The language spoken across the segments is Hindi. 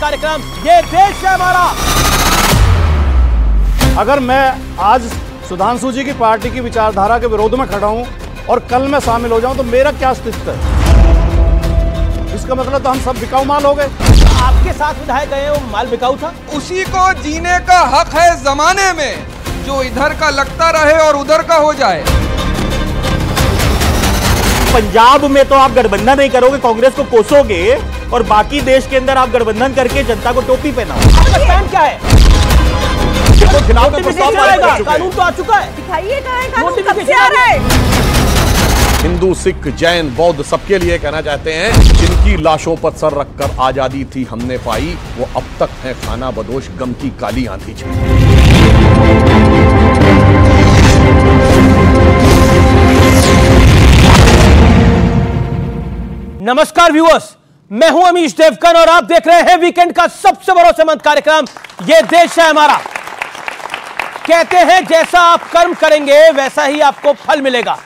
कार्यक्रम ये देश है हमारा। अगर मैं आज सुधांशु जी की पार्टी की विचारधारा के विरोध में खड़ा हूं और कल मैं शामिल हो जाऊं तो मेरा क्या अस्तित्व है? इसका मतलब तो हम सब बिकाऊ माल हो गए। आपके साथ विधायक गए वो माल बिकाऊ था? उसी को जीने का हक है जमाने में जो इधर का लगता रहे और उधर का हो जाए। पंजाब में तो आप गठबंधन नहीं करोगे, कांग्रेस को कोसोगे और बाकी देश के अंदर आप गठबंधन करके जनता को टोपी पहनाओ। आपका स्टैंड क्या है? तो खिलाफ तो प्रस्ताव पारित कर चुके हैं। कानून तो आ चुका है, दिखाइए कहाँ है कानून, कब से आ रहा है? हिंदू, सिख, जैन, बौद्ध सबके लिए कहना चाहते हैं, जिनकी लाशों पर सर रखकर आजादी थी हमने पाई, वो अब तक है खाना बदोश गम की काली आंधी चली। नमस्कार व्यूअर्स, मैं हूं अमीश देवकन और आप देख रहे हैं वीकेंड का सबसे भरोसेमंद कार्यक्रम ये देश है हमारा। कहते हैं जैसा आप कर्म करेंगे वैसा ही आपको फल मिलेगा।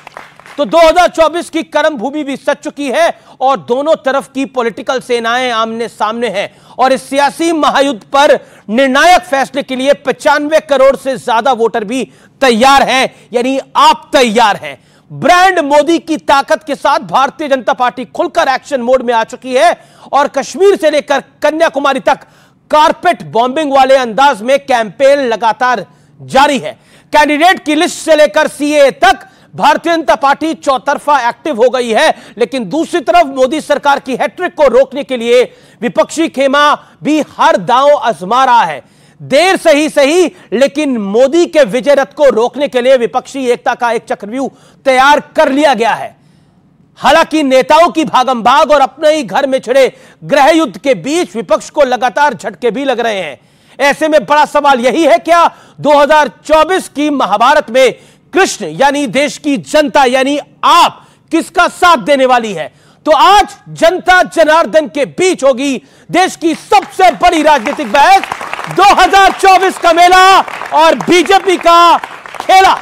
तो 2024 की कर्म भूमि भी सज चुकी है और दोनों तरफ की पॉलिटिकल सेनाएं आमने सामने हैं और इस सियासी महायुद्ध पर निर्णायक फैसले के लिए 95 करोड़ से ज्यादा वोटर भी तैयार हैं, यानी आप तैयार हैं। ब्रांड मोदी की ताकत के साथ भारतीय जनता पार्टी खुलकर एक्शन मोड में आ चुकी है और कश्मीर से लेकर कन्याकुमारी तक कारपेट बॉम्बिंग वाले अंदाज में कैंपेन लगातार जारी है। कैंडिडेट की लिस्ट से लेकर सीएए तक भारतीय जनता पार्टी चौतरफा एक्टिव हो गई है, लेकिन दूसरी तरफ मोदी सरकार की हैट्रिक को रोकने के लिए विपक्षी खेमा भी हर दांव आजमा रहा है। देर से ही सही, लेकिन मोदी के विजय रथ को रोकने के लिए विपक्षी एकता का एक चक्रव्यूह तैयार कर लिया गया है। हालांकि नेताओं की भागम-भाग और अपने ही घर में छिड़े गृह युद्ध के बीच विपक्ष को लगातार झटके भी लग रहे हैं। ऐसे में बड़ा सवाल यही है, क्या 2024 की महाभारत में कृष्ण यानी देश की जनता यानी आप किसका साथ देने वाली है? तो आज जनता जनार्दन के बीच होगी देश की सबसे बड़ी राजनीतिक बहस, 2024 का मेला और बीजेपी का खेला।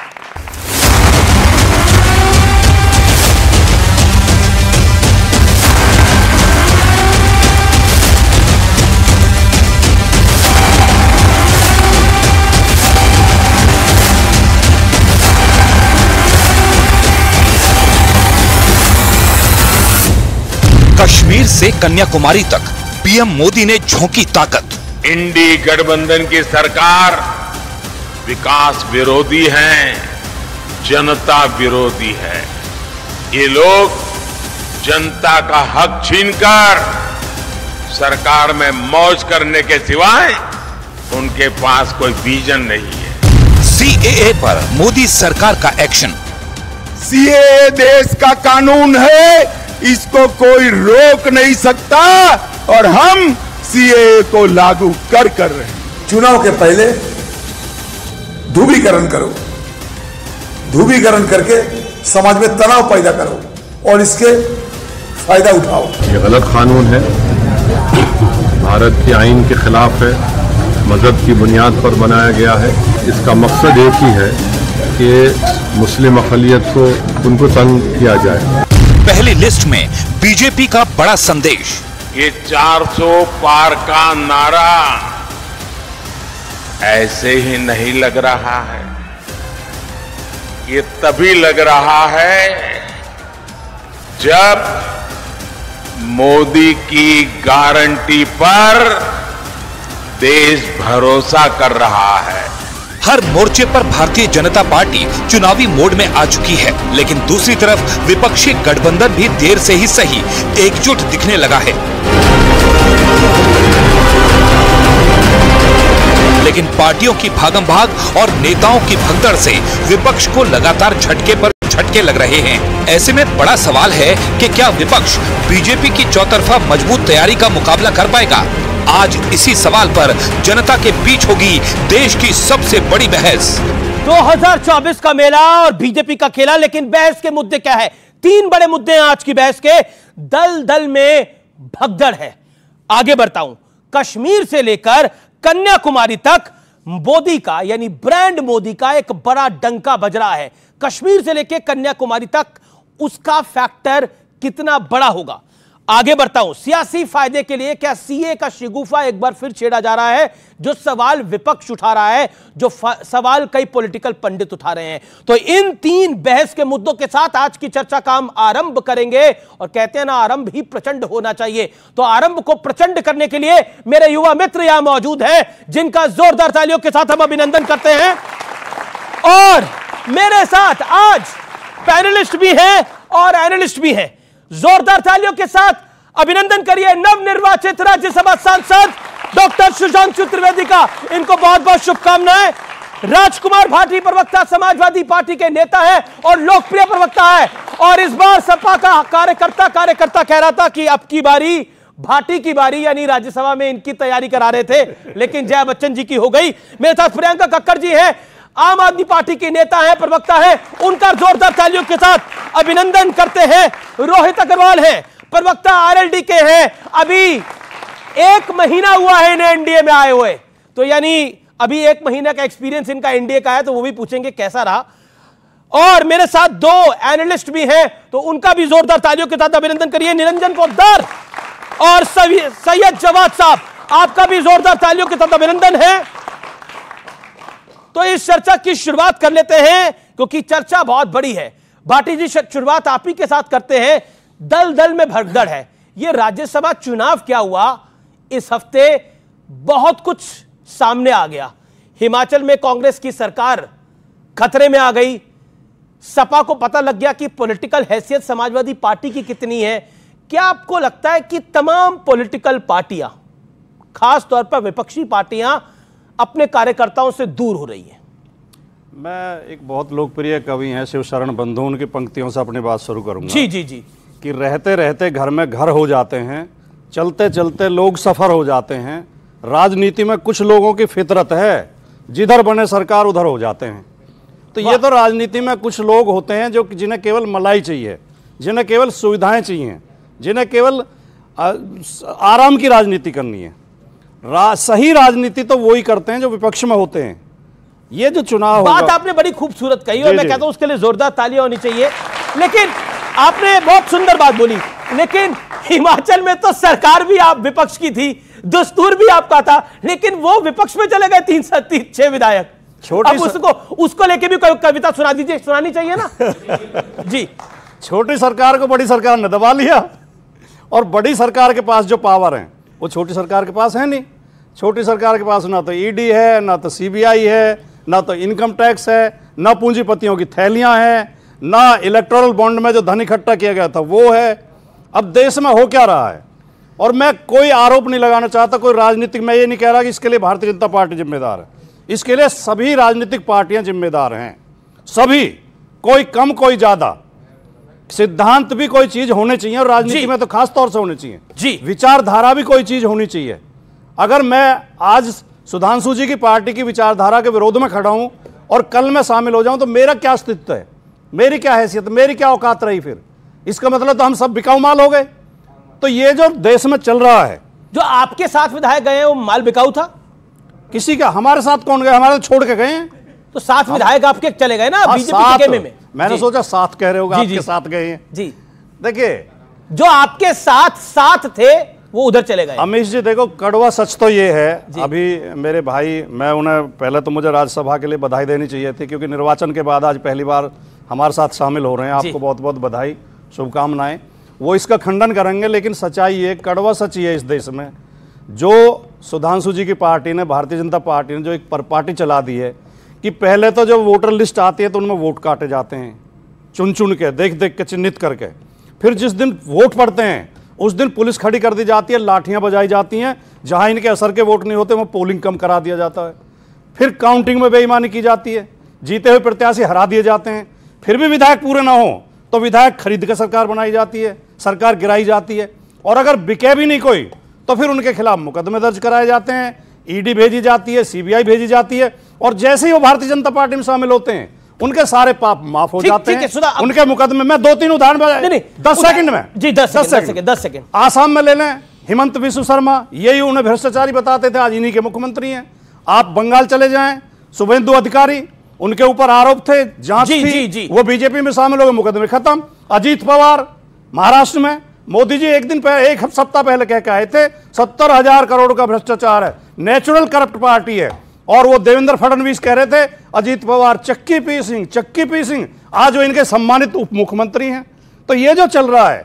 कश्मीर से कन्याकुमारी तक पीएम मोदी ने झोंकी ताकत। इंडी गठबंधन की सरकार विकास विरोधी है, जनता विरोधी है। ये लोग जनता का हक छीनकर सरकार में मौज करने के सिवाय उनके पास कोई विजन नहीं है। सीएए पर मोदी सरकार का एक्शन। सीएए देश का कानून है, इसको कोई रोक नहीं सकता और हम सीएए को लागू कर रहे हैं। चुनाव के पहले ध्रुवीकरण करो, ध्रुवीकरण करके समाज में तनाव पैदा करो और इसके फायदा उठाओ। ये गलत कानून है, भारत के आईन के खिलाफ है, मजहब की बुनियाद पर बनाया गया है। इसका मकसद एक ही है कि मुस्लिम अक़लियत को उनको तंग किया जाए। पहली लिस्ट में बीजेपी का बड़ा संदेश। ये 400 पार का नारा ऐसे ही नहीं लग रहा है, ये तभी लग रहा है जब मोदी की गारंटी पर देश भरोसा कर रहा है। हर मोर्चे पर भारतीय जनता पार्टी चुनावी मोड में आ चुकी है, लेकिन दूसरी तरफ विपक्षी गठबंधन भी देर से ही सही एकजुट दिखने लगा है। लेकिन पार्टियों की भागम-भाग और नेताओं की भगदड़ से विपक्ष को लगातार झटके पर झटके लग रहे हैं। ऐसे में बड़ा सवाल है कि क्या विपक्ष बीजेपी की चौतरफा मजबूत तैयारी का मुकाबला कर पाएगा? आज इसी सवाल पर जनता के बीच होगी देश की सबसे बड़ी बहस। 2024 का मेला और बीजेपी का खेला, लेकिन बहस के मुद्दे क्या है? 3 बड़े मुद्दे हैं आज की बहस के। दल दल में भगदड़ है। आगे बढ़ता हूं। कश्मीर से लेकर कन्याकुमारी तक मोदी का यानी ब्रांड मोदी का एक बड़ा डंका बज रहा है। कश्मीर से लेकर कन्याकुमारी तक उसका फैक्टर कितना बड़ा होगा? आगे बढ़ता हूं। सियासी फायदे के लिए क्या सीए का शिगुफा एक बार फिर छेड़ा जा रहा है? जो सवाल विपक्ष उठा रहा है, जो सवाल कई पॉलिटिकल पंडित उठा रहे हैं। तो इन तीन बहस के मुद्दों के साथ आज की चर्चा का हम आरंभ करेंगे। और कहते हैं ना, आरंभ ही प्रचंड होना चाहिए। तो आरंभ को प्रचंड करने के लिए मेरे युवा मित्र यहां मौजूद हैं, जिनका जोरदार तालियों के साथ हम अभिनंदन करते हैं। और मेरे साथ आज पैनलिस्ट भी हैं और एनालिस्ट भी हैं। जोरदार तालियों के साथ अभिनंदन करिए नवनिर्वाचित राज्यसभा सांसद डॉक्टर सुधांशु त्रिवेदी का। इनको बहुत बहुत शुभकामनाएं। राजकुमार भाटी प्रवक्ता, समाजवादी पार्टी के नेता है और लोकप्रिय प्रवक्ता है। और इस बार सपा का कार्यकर्ता कह रहा था कि अब की बारी भाटी की बारी, यानी राज्यसभा में इनकी तैयारी करा रहे थे, लेकिन जया बच्चन जी की हो गई। मेरे साथ प्रियंका कक्कड़ जी है, आम आदमी पार्टी की नेता है, प्रवक्ता है। उनका जोरदार तालियों के साथ अभिनंदन करते हैं। रोहित अग्रवाल है, प्रवक्ता आरएलडी के हैं। अभी 1 महीना हुआ है इन्हें एनडीए में आए हुए, तो यानी अभी 1 महीना का एक्सपीरियंस इनका एनडीए का है, तो वो भी पूछेंगे कैसा रहा। और मेरे साथ 2 एनालिस्ट भी हैं, तो उनका भी जोरदार तालियों के साथ अभिनंदन करिए। निरंजन पोद्दार और सैयद जवाद साहब, आपका भी जोरदार तालियों के साथ अभिनंदन है। तो इस चर्चा की शुरुआत कर लेते हैं, क्योंकि चर्चा बहुत बड़ी है। भाटी जी, शुरुआत आप ही के साथ करते हैं। दल दल में भगदड़ है। यह राज्यसभा चुनाव क्या हुआ, इस हफ्ते बहुत कुछ सामने आ गया। हिमाचल में कांग्रेस की सरकार खतरे में आ गई। सपा को पता लग गया कि पॉलिटिकल हैसियत समाजवादी पार्टी की कितनी है। क्या आपको लगता है कि तमाम पॉलिटिकल पार्टियां, खास तौर पर विपक्षी पार्टियां, अपने कार्यकर्ताओं से दूर हो रही है? मैं एक बहुत लोकप्रिय कवि हैं शिव शरण बंधु, उनकी पंक्तियों से अपनी बात शुरू करूंगा। जी जी जी। कि रहते रहते घर में घर हो जाते हैं, चलते चलते लोग सफर हो जाते हैं। राजनीति में कुछ लोगों की फितरत है, जिधर बने सरकार उधर हो जाते हैं। तो ये तो राजनीति में कुछ लोग होते हैं जो जिन्हें केवल मलाई चाहिए, जिन्हें केवल सुविधाएं चाहिए, जिन्हें केवल आराम की राजनीति करनी है। सही राजनीति तो वही करते हैं जो विपक्ष में होते हैं। ये जो चुनाव बात आपने बड़ी खूबसूरत कही और मैं कहता हूं उसके लिए जोरदार तालियां होनी चाहिए। लेकिन आपने बहुत सुंदर बात बोली, लेकिन हिमाचल में तो सरकार भी आप विपक्ष की थी, दस्तूर भी आपका था, लेकिन वो विपक्ष में चले गए 3 विधायक। अब उसको लेके भी कोई कविता सुना दीजिए, सुनानी चाहिए ना। जी। छोटी सरकार को बड़ी सरकार ने दबा लिया, और बड़ी सरकार के पास जो पावर है वो छोटी सरकार के पास है नहीं। छोटी सरकार के पास ना तो ईडी है, ना तो सीबीआई है, ना तो इनकम टैक्स है, ना पूंजीपतियों की थैलियां हैं, ना इलेक्टोरल बॉन्ड में जो धन इकट्ठा किया गया था वो है। अब देश में हो क्या रहा है? और मैं कोई आरोप नहीं लगाना चाहता, कोई राजनीतिक, मैं ये नहीं कह रहा कि इसके लिए भारतीय जनता पार्टी जिम्मेदार है। इसके लिए सभी राजनीतिक पार्टियां जिम्मेदार हैं, सभी, कोई कम कोई ज्यादा। सिद्धांत भी कोई चीज होनी चाहिए, और राजनीति में तो खास तौर से होनी चाहिए जी। विचारधारा भी कोई चीज होनी चाहिए। अगर मैं आज सुधांशु जी की पार्टी की विचारधारा के विरोध में खड़ा हूं और कल मैं शामिल हो जाऊं, तो मेरा क्या अस्तित्व है, मेरी क्या हैसियत, मेरी क्या औकात रही? फिर इसका मतलब तो हम सब बिकाऊ माल हो गए। तो ये जो देश में चल रहा है, जो आपके साथ विधायक गए हैं वो माल बिकाऊ था? किसी का, हमारे साथ कौन गए? हमारे छोड़ के गए हैं। तो 7 विधायक आपके चले गए ना बीजेपी के में। मैंने सोचा 7 कह रहे होगा, आपके साथ गए हैं। जी देखिए, जो आपके साथ थे वो उधर चले गए। अमीश जी देखो, कड़वा सच तो ये है, अभी मेरे भाई, मैं उन्हें पहले तो मुझे राज्यसभा के लिए बधाई देनी चाहिए थी, क्योंकि निर्वाचन के बाद आज पहली बार हमारे साथ शामिल हो रहे हैं। आपको बहुत बहुत बधाई, शुभकामनाएं। वो इसका खंडन करेंगे, लेकिन सच्चाई ये, कड़वा सच ये है, इस देश में जो सुधांशु जी की पार्टी ने, भारतीय जनता पार्टी ने जो एक पार्टी चला दी है कि पहले तो जब वोटर लिस्ट आती है तो उनमें वोट काटे जाते हैं, चुन चुन के, देख देख के, चिन्हित करके। फिर जिस दिन वोट पड़ते हैं उस दिन पुलिस खड़ी कर दी जाती है, लाठियां बजाई जाती हैं, जहां इनके असर के वोट नहीं होते वहां पोलिंग कम करा दिया जाता है। फिर काउंटिंग में बेईमानी की जाती है, जीते हुए प्रत्याशी हरा दिए जाते हैं। फिर भी विधायक पूरे ना हो तो विधायक खरीद के सरकार बनाई जाती है, सरकार गिराई जाती है। और अगर बिके भी नहीं कोई तो फिर उनके खिलाफ मुकदमे दर्ज कराए जाते हैं, ईडी भेजी जाती है, सीबीआई भेजी जाती है, और जैसे ही वो भारतीय जनता पार्टी में शामिल होते हैं उनके सारे पाप माफ हो जाते हैं। उनके मुकदमे में 2-3 उदाहरण 10 सेकंड में जी 10 सेकंड आसाम में ले लें, हिमंत बिस्व शर्मा, यही उन्हें भ्रष्टाचारी बताते थे, आज इन्हीं के मुख्यमंत्री हैं। आप बंगाल चले जाएं, शुभेंदु अधिकारी, उनके ऊपर आरोप थे, जांच थी, वो बीजेपी में शामिल हो गए, मुकदमे खत्म। अजीत पवार महाराष्ट्र में, मोदी जी एक सप्ताह पहले कह के आए थे 70,000 करोड़ का भ्रष्टाचार है, नेचुरल करप्ट पार्टी है। और वो देवेंद्र फडणवीस कह रहे थे अजीत पवार चक्की पी सिंह, आज वो इनके सम्मानित उप मुख्यमंत्री हैं। तो ये जो चल रहा है,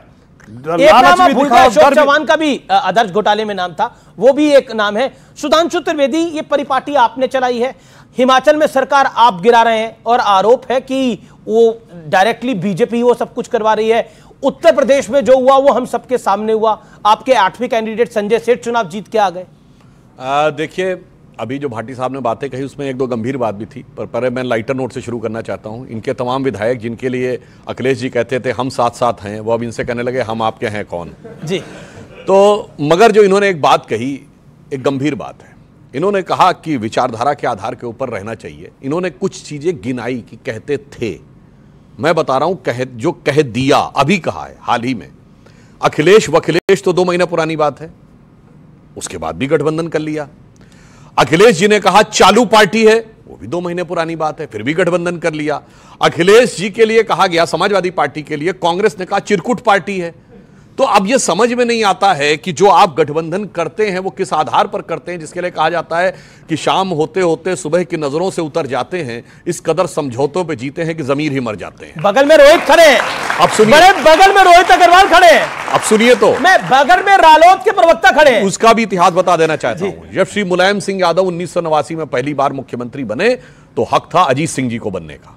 अशोक चौहान का भी आदर्श घोटाले में नाम था, वो भी एक नाम है। सुधांशु त्रिवेदी, ये परिपाटी आपने चलाई है, हिमाचल में सरकार आप गिरा रहे हैं और आरोप है कि वो डायरेक्टली बीजेपी वो सब कुछ करवा रही है। उत्तर प्रदेश में जो हुआ वो हम सबके सामने हुआ, आपके 8वें कैंडिडेट संजय सेठ चुनाव जीत के आ गए। देखिए, अभी जो भाटी साहब ने बातें कही उसमें एक दो गंभीर बात भी थी, पर पहले मैं लाइटर नोट से शुरू करना चाहता हूं। इनके तमाम विधायक जिनके लिए अखिलेश जी कहते थे हम साथ साथ हैं, वो अब इनसे कहने लगे हम आपके हैं कौन जी। तो मगर जो इन्होंने एक बात कही, एक गंभीर बात है। इन्होंने कहा कि विचारधारा के आधार के ऊपर रहना चाहिए। इन्होंने कुछ चीजें गिनाई कि कहते थे, मैं बता रहा हूं जो कह दिया, अभी कहा है हाल ही में। अखिलेश वखिलेश तो 2 महीना पुरानी बात है, उसके बाद भी गठबंधन कर लिया। अखिलेश जी ने कहा चालू पार्टी है, वो भी 2 महीने पुरानी बात है, फिर भी गठबंधन कर लिया। अखिलेश जी के लिए कहा गया समाजवादी पार्टी के लिए, कांग्रेस ने कहा चिरकुट पार्टी है। तो अब यह समझ में नहीं आता है कि जो आप गठबंधन करते हैं वो किस आधार पर करते हैं, जिसके लिए कहा जाता है कि शाम होते होते सुबह की नजरों से उतर जाते हैं, इस कदर समझौतों पे जीते हैं कि जमीर ही मर जाते हैं। बगल में रोहित खड़े हैं, अब सुनिए, बड़े बगल में रोहित अग्रवाल खड़े हैं, अब सुनिए तो मैं बगल में रालोद के प्रवक्ता खड़े हैं। उसका भी इतिहास बता देना चाहता हूं। जब श्री मुलायम सिंह यादव 1989 में पहली बार मुख्यमंत्री बने तो हक था अजीत सिंह जी को बनने का,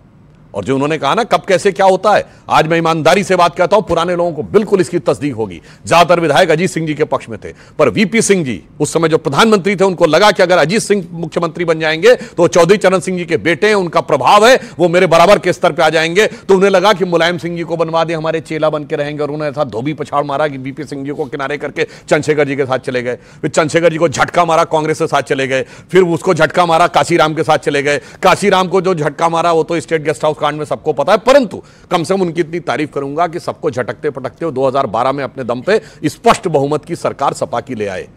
और जो उन्होंने कहा ना कब कैसे क्या होता है, आज मैं ईमानदारी से बात कहता हूं, पुराने लोगों को बिल्कुल इसकी तस्दीक होगी। ज्यादातर विधायक अजीत सिंह जी के पक्ष में थे, पर वीपी सिंह जी उस समय जो प्रधानमंत्री थे, उनको लगा कि अगर अजीत सिंह मुख्यमंत्री बन जाएंगे तो चौधरी चरण सिंह जी के बेटे हैं, उनका प्रभाव है, वो मेरे बराबर के स्तर पर आ जाएंगे। तो उन्हें लगा कि मुलायम सिंह जी को बनवा दे, हमारे चेला बन के रहेंगे, और उन्होंने ऐसा धोबी पछाड़ मारा कि वीपी सिंह जी को किनारे करके चंद्रशेखर जी के साथ चले गए। फिर चंद्रशेखर जी को झटका मारा, कांग्रेस के साथ चले गए। फिर उसको झटका मारा, काशीराम के साथ चले गए। काशीराम को जो झटका मारा वो तो स्टेट गेस्ट हाउस कांड में सबको पता है, परंतु कम से कम उनकी इतनी तारीफ करूंगा कि सबको झटकते पटकते 2012 में अपने दम पे स्पष्ट बहुमत की सरकार सपा की ले आए,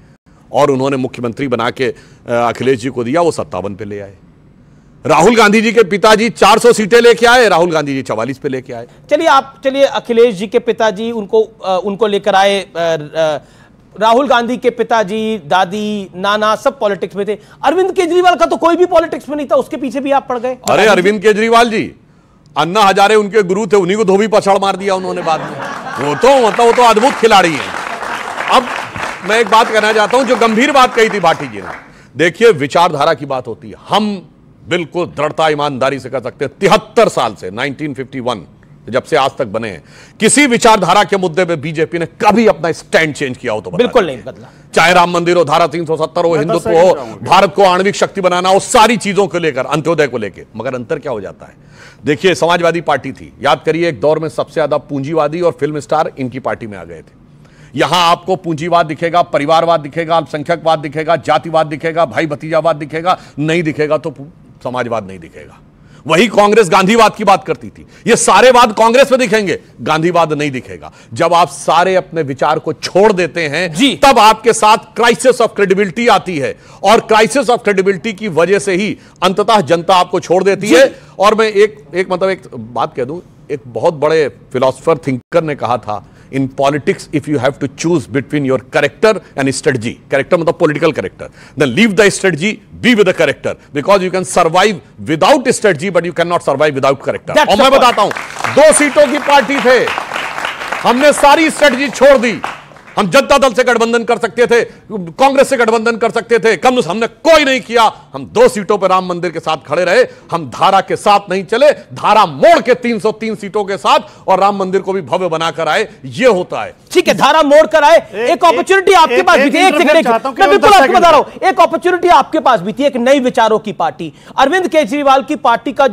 और उन्होंने मुख्यमंत्री बना के अखिलेश जी को दिया, वो 57 पे ले आए। राहुल गांधी जी के पिताजी 400 सीटें लेके आए, राहुल गांधी जी 44 पे लेके आए। चलिए अखिलेश जी के पिताजी उनको लेकर आए, राहुल गांधी के पिताजी, दादी, नाना सब पॉलिटिक्स में थे। अरविंद केजरीवाल का तो कोई भी पॉलिटिक्स में नहीं था, उसके पीछे भी आप पड़ गए। अरे अरविंद केजरीवाल जी, अन्ना हजारे उनके गुरु थे, उन्हीं को धोबी पछाड़ मार दिया उन्होंने बाद में। वो तो अद्भुत खिलाड़ी हैं। अब मैं एक बात कहना चाहता हूं, जो गंभीर बात कही थी भाटी जी ने। देखिए, विचारधारा की बात होती है, हम बिल्कुल दृढ़ता ईमानदारी से कर सकते हैं 73 साल से 1951 जब से आज तक बने हैं, किसी विचारधारा के मुद्दे पे बीजेपी ने कभी अपना स्टैंड चेंज किया हो तो बिल्कुल नहीं बदला। चाहे राम मंदिर हो, धारा 370 हो, हिंदुत्व हो, भारत को आणविक शक्ति बनाना हो, सारी चीजों को लेकर, अंत्योदय को लेकर। मगर अंतर क्या हो जाता है, देखिए समाजवादी पार्टी थी, याद करिए एक दौर में सबसे ज्यादा पूंजीवादी और फिल्म स्टार इनकी पार्टी में आ गए थे। यहां आपको पूंजीवाद दिखेगा, परिवारवाद दिखेगा, अल्पसंख्यकवाद दिखेगा, जातिवाद दिखेगा, भाई भतीजावाद दिखेगा, नहीं दिखेगा तो समाजवाद नहीं दिखेगा। वही कांग्रेस गांधीवाद की बात करती थी, ये सारे वाद कांग्रेस में दिखेंगे, गांधीवाद नहीं दिखेगा। जब आप सारे अपने विचार को छोड़ देते हैं तब आपके साथ क्राइसिस ऑफ क्रेडिबिलिटी आती है, और क्राइसिस ऑफ क्रेडिबिलिटी की वजह से ही अंततः जनता आपको छोड़ देती है। और मैं एक बात कह दूं, एक बहुत बड़े फिलोसोफर थिंकर ने कहा था, in politics if you have to choose between your character and strategy, character मतलब political character, then leave the strategy, be with the character, because you can survive without strategy but you cannot survive without character। और मैं बताता हूं, 2 सीटों की पार्टी थे, हमने सारी स्ट्रेटजी छोड़ दी। हम जनता दल से गठबंधन कर सकते थे, कांग्रेस से गठबंधन कर सकते थे, कम्युनिस्ट हमने कोई नहीं किया। हम 2 सीटों पर राम मंदिर के साथ खड़े रहे, हम धारा के साथ नहीं चले, धारा मोड़ के 303 सीटों के साथ और राम मंदिर को भी भव्य बनाकर आए। ये होता है, ठीक है, धारा मोड़ कर आए। एक अपॉर्चुनिटी आपके पास भी थी, एक सेकंड, मैं बिल्कुल आपको बता रहा हूं, एक अपॉर्चुनिटी आपके पास भी थी, एक नई विचारों की पार्टी, अरविंद केजरीवाल की पार्टी का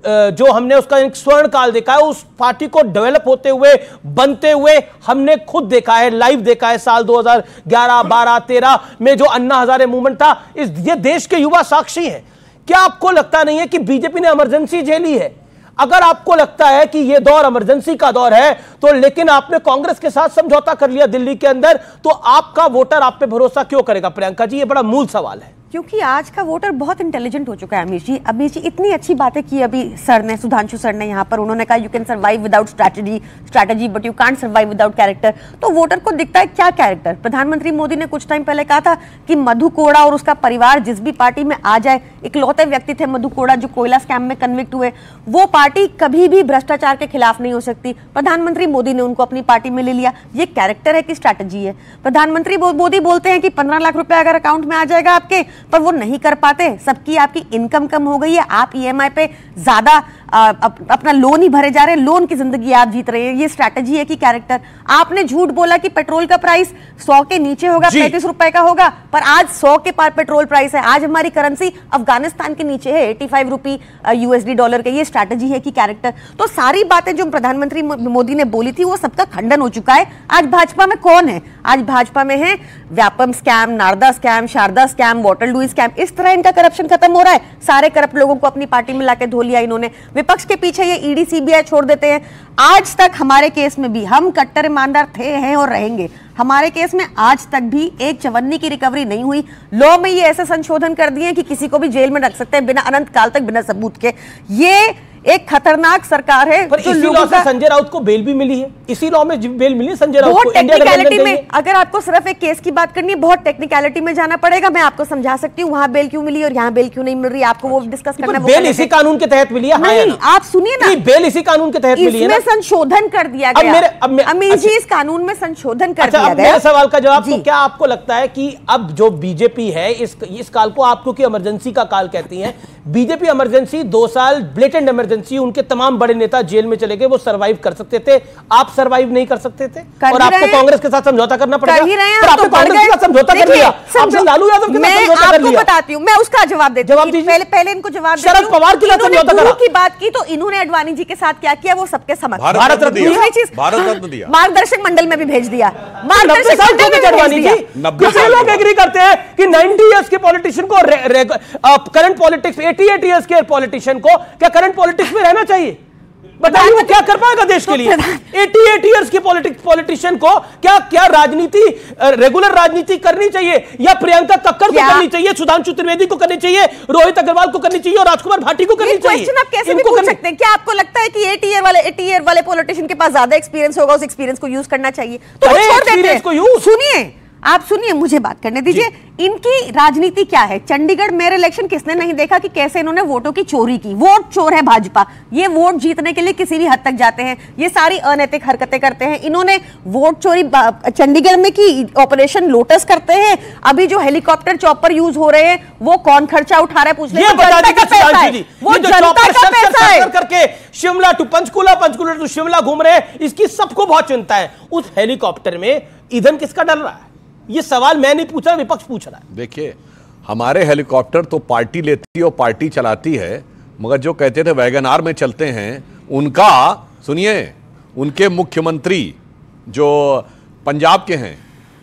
जो हमने उसका एक स्वर्ण काल देखा है, उस पार्टी को डेवलप होते हुए, बनते हुए हमने खुद देखा है, लाइव देखा है। साल 2011, 12, 13 में जो अन्ना हजारे मूवमेंट था, ये देश के युवा साक्षी हैं। क्या आपको लगता नहीं है कि बीजेपी ने इमरजेंसी झेली है? अगर आपको लगता है कि यह दौर इमरजेंसी का दौर है, तो लेकिन आपने कांग्रेस के साथ समझौता कर लिया दिल्ली के अंदर, तो आपका वोटर आप पे भरोसा क्यों करेगा? प्रियंका जी, ये बड़ा मूल सवाल है। क्योंकि आज का वोटर बहुत इंटेलिजेंट हो चुका है। अमीश जी इतनी अच्छी बातें की अभी सर ने, सुधांशु सर ने यहाँ पर, उन्होंने कहा you can survive without strategy but you can't survive without character. तो वोटर को दिखता है क्या कैरेक्टर। प्रधानमंत्री मोदी ने कुछ टाइम पहले कहा था कि मधु कोड़ा और उसका परिवार जिस भी पार्टी में आ जाए, इकलौते व्यक्ति थे मधु कोड़ा जो कोयला स्कैम में कन्विक्ट हुए, वो पार्टी कभी भी भ्रष्टाचार के खिलाफ नहीं हो सकती। प्रधानमंत्री मोदी ने उनको अपनी पार्टी में ले लिया। ये कैरेक्टर है कि स्ट्रैटेजी है? प्रधानमंत्री मोदी बोलते हैं कि 15 लाख रुपए अगर अकाउंट में आ जाएगा आपके, पर वो नहीं कर पाते। सबकी आपकी इनकम कम हो गई है, आप ईएमआई पे ज्यादा अपना लोन ही भरे जा रहे हैं, लोन की जिंदगी आप जीत रहे हैं। ये स्ट्रैटेजी है कि कैरेक्टर? आपने झूठ बोला कि पेट्रोल का प्राइस 100 के नीचे होगा, 35 रुपए का होगा, पर आज 100 के पार पेट्रोल प्राइस है। आज हमारी करेंसी अफगानिस्तान के नीचे है, 85 रुपी यूएसडी डॉलर के। ये स्ट्रैटेजी है कि कैरेक्टर? तो सारी बातें जो प्रधानमंत्री मोदी ने बोली थी वो सबका खंडन हो चुका है। आज भाजपा में कौन है? आज भाजपा में है Vyapam scam, Narada scam, Sharda scam, Waterloo scam. इस तरह इनका करप्शन खत्म हो रहा है। सारे करप्ट लोगों को अपनी पार्टी में लाके धो लिया इन्होंने। विपक्ष के पीछे ये ईडी सीबीआई छोड़ देते हैं। आज तक हमारे केस में भी हम कट्टर ईमानदार थे, हैं और रहेंगे। हमारे केस में आज तक भी एक चवन्नी की रिकवरी नहीं हुई। लॉ में ये ऐसे संशोधन कर दिए कि किसी को भी जेल में रख सकते हैं बिना, अनंत काल तक बिना सबूत के। ये एक खतरनाक सरकार है। पर इसी लॉ से संजय राउत को बेल भी मिली है। इसी लॉ में बेल मिली है संजय राउत को। टेक्निकलिटी में अगर आपको सिर्फ एक केस की बात करनी है, बहुत टेक्निकलिटी में जाना पड़ेगा। मैं आपको समझा सकती हूँ वहां बेल क्यों मिली और यहाँ बेल क्यों नहीं मिल रही। आपको वो डिस्कस करना है। बेल इसी कानून के तहत मिली है? नहीं, आप सुनिए ना, बेल इसी कानून के तहत मिली है ना? इसमें संशोधन कर दिया गया। अमीर जी, इस कानून में संशोधन कर दिया गया। मेरे सवाल का जवाब, तो क्या आपको लगता है कि अब जो बीजेपी है इस काल को आप क्योंकि इमरजेंसी का काल कहती हैं, बीजेपी इमरजेंसी 2 साल ब्लेटेंट इमरजेंसी, उनके तमाम बड़े नेता जेल में चले गए, वो सरवाइव कर सकते थे, आप सरवाइव नहीं कर सकते थे और आपको कांग्रेस के साथ समझौता करना पड़ेगा। पर आपने कांग्रेस के साथ समझौता कर लिया, आपने लालू यादव के साथ समझौता कर लिया। बताती हूं, मैं उसका जवाब देती हूं। पहले इनको जवाब देती हूं। शरद पवार के साथ समझौता करा की बात की तो इन्होंने अडवाणी जी के साथ क्या किया वो सबके समझ। भारत रत्न दिया, मार्गदर्शक मंडल में भी भेज दिया। मार्गदर्शक मंडल में अडवाणी जी, कुछ लोग एग्री करते हैं कि 90 इयर्स के पॉलिटिशियन को करंट पॉलिटिक्स, 88 इयर्स के पॉलिटिशियन को क्या करंट पॉलिटिक्स में रहना चाहिए? बताइए वो क्या कर पाएगा देश के लिए? 88 इयर्स के पॉलिटिशियन को क्या राजनीति, रेगुलर राजनीति करनी चाहिए या प्रियंका कक्कड़ को करनी चाहिए, सुधांशु त्रिवेदी को करनी चाहिए, रोहित अग्रवाल को करनी चाहिए और राजकुमार भाटी को करनी चाहिए? क्वेश्चन आप कैसे भी पूछ सकते हैं? क्या आपको लगता है कि 80 ईयर वाले पॉलिटिशियन के पास ज्यादा एक्सपीरियंस होगा, उस एक्सपीरियंस को यूज करना चाहिए? तो छोड़ देते हैं। सुनिए, आप सुनिए, मुझे बात करने दीजिए। इनकी राजनीति क्या है? चंडीगढ़ मेयर इलेक्शन किसने नहीं देखा कि कैसे इन्होंने वोटों की चोरी की? वोट चोर है भाजपा। ये वोट जीतने के लिए किसी भी हद तक जाते हैं, ये सारी अनैतिक हरकतें करते हैं। इन्होंने वोट चोरी चंडीगढ़ में की, ऑपरेशन लोटस करते हैं। अभी जो हेलीकॉप्टर चॉपर यूज हो रहे हैं वो कौन खर्चा उठा रहा है? पूछ लें। वो जनता का पैसा है। करके शिमला टू पंचकुला, पंचकुला टू शिमला घूम रहे हैं, इसकी सबको बहुत चिंता है। उस हेलीकॉप्टर में ईंधन किसका डल रहा है? ये सवाल मैं नहीं पूछ रहा, विपक्ष पूछ रहा है। देखिए, हमारे हेलीकॉप्टर तो पार्टी लेती है और पार्टी चलाती है, मगर जो कहते थे वैगन आर में चलते हैं, उनका सुनिए, उनके मुख्यमंत्री जो पंजाब के हैं,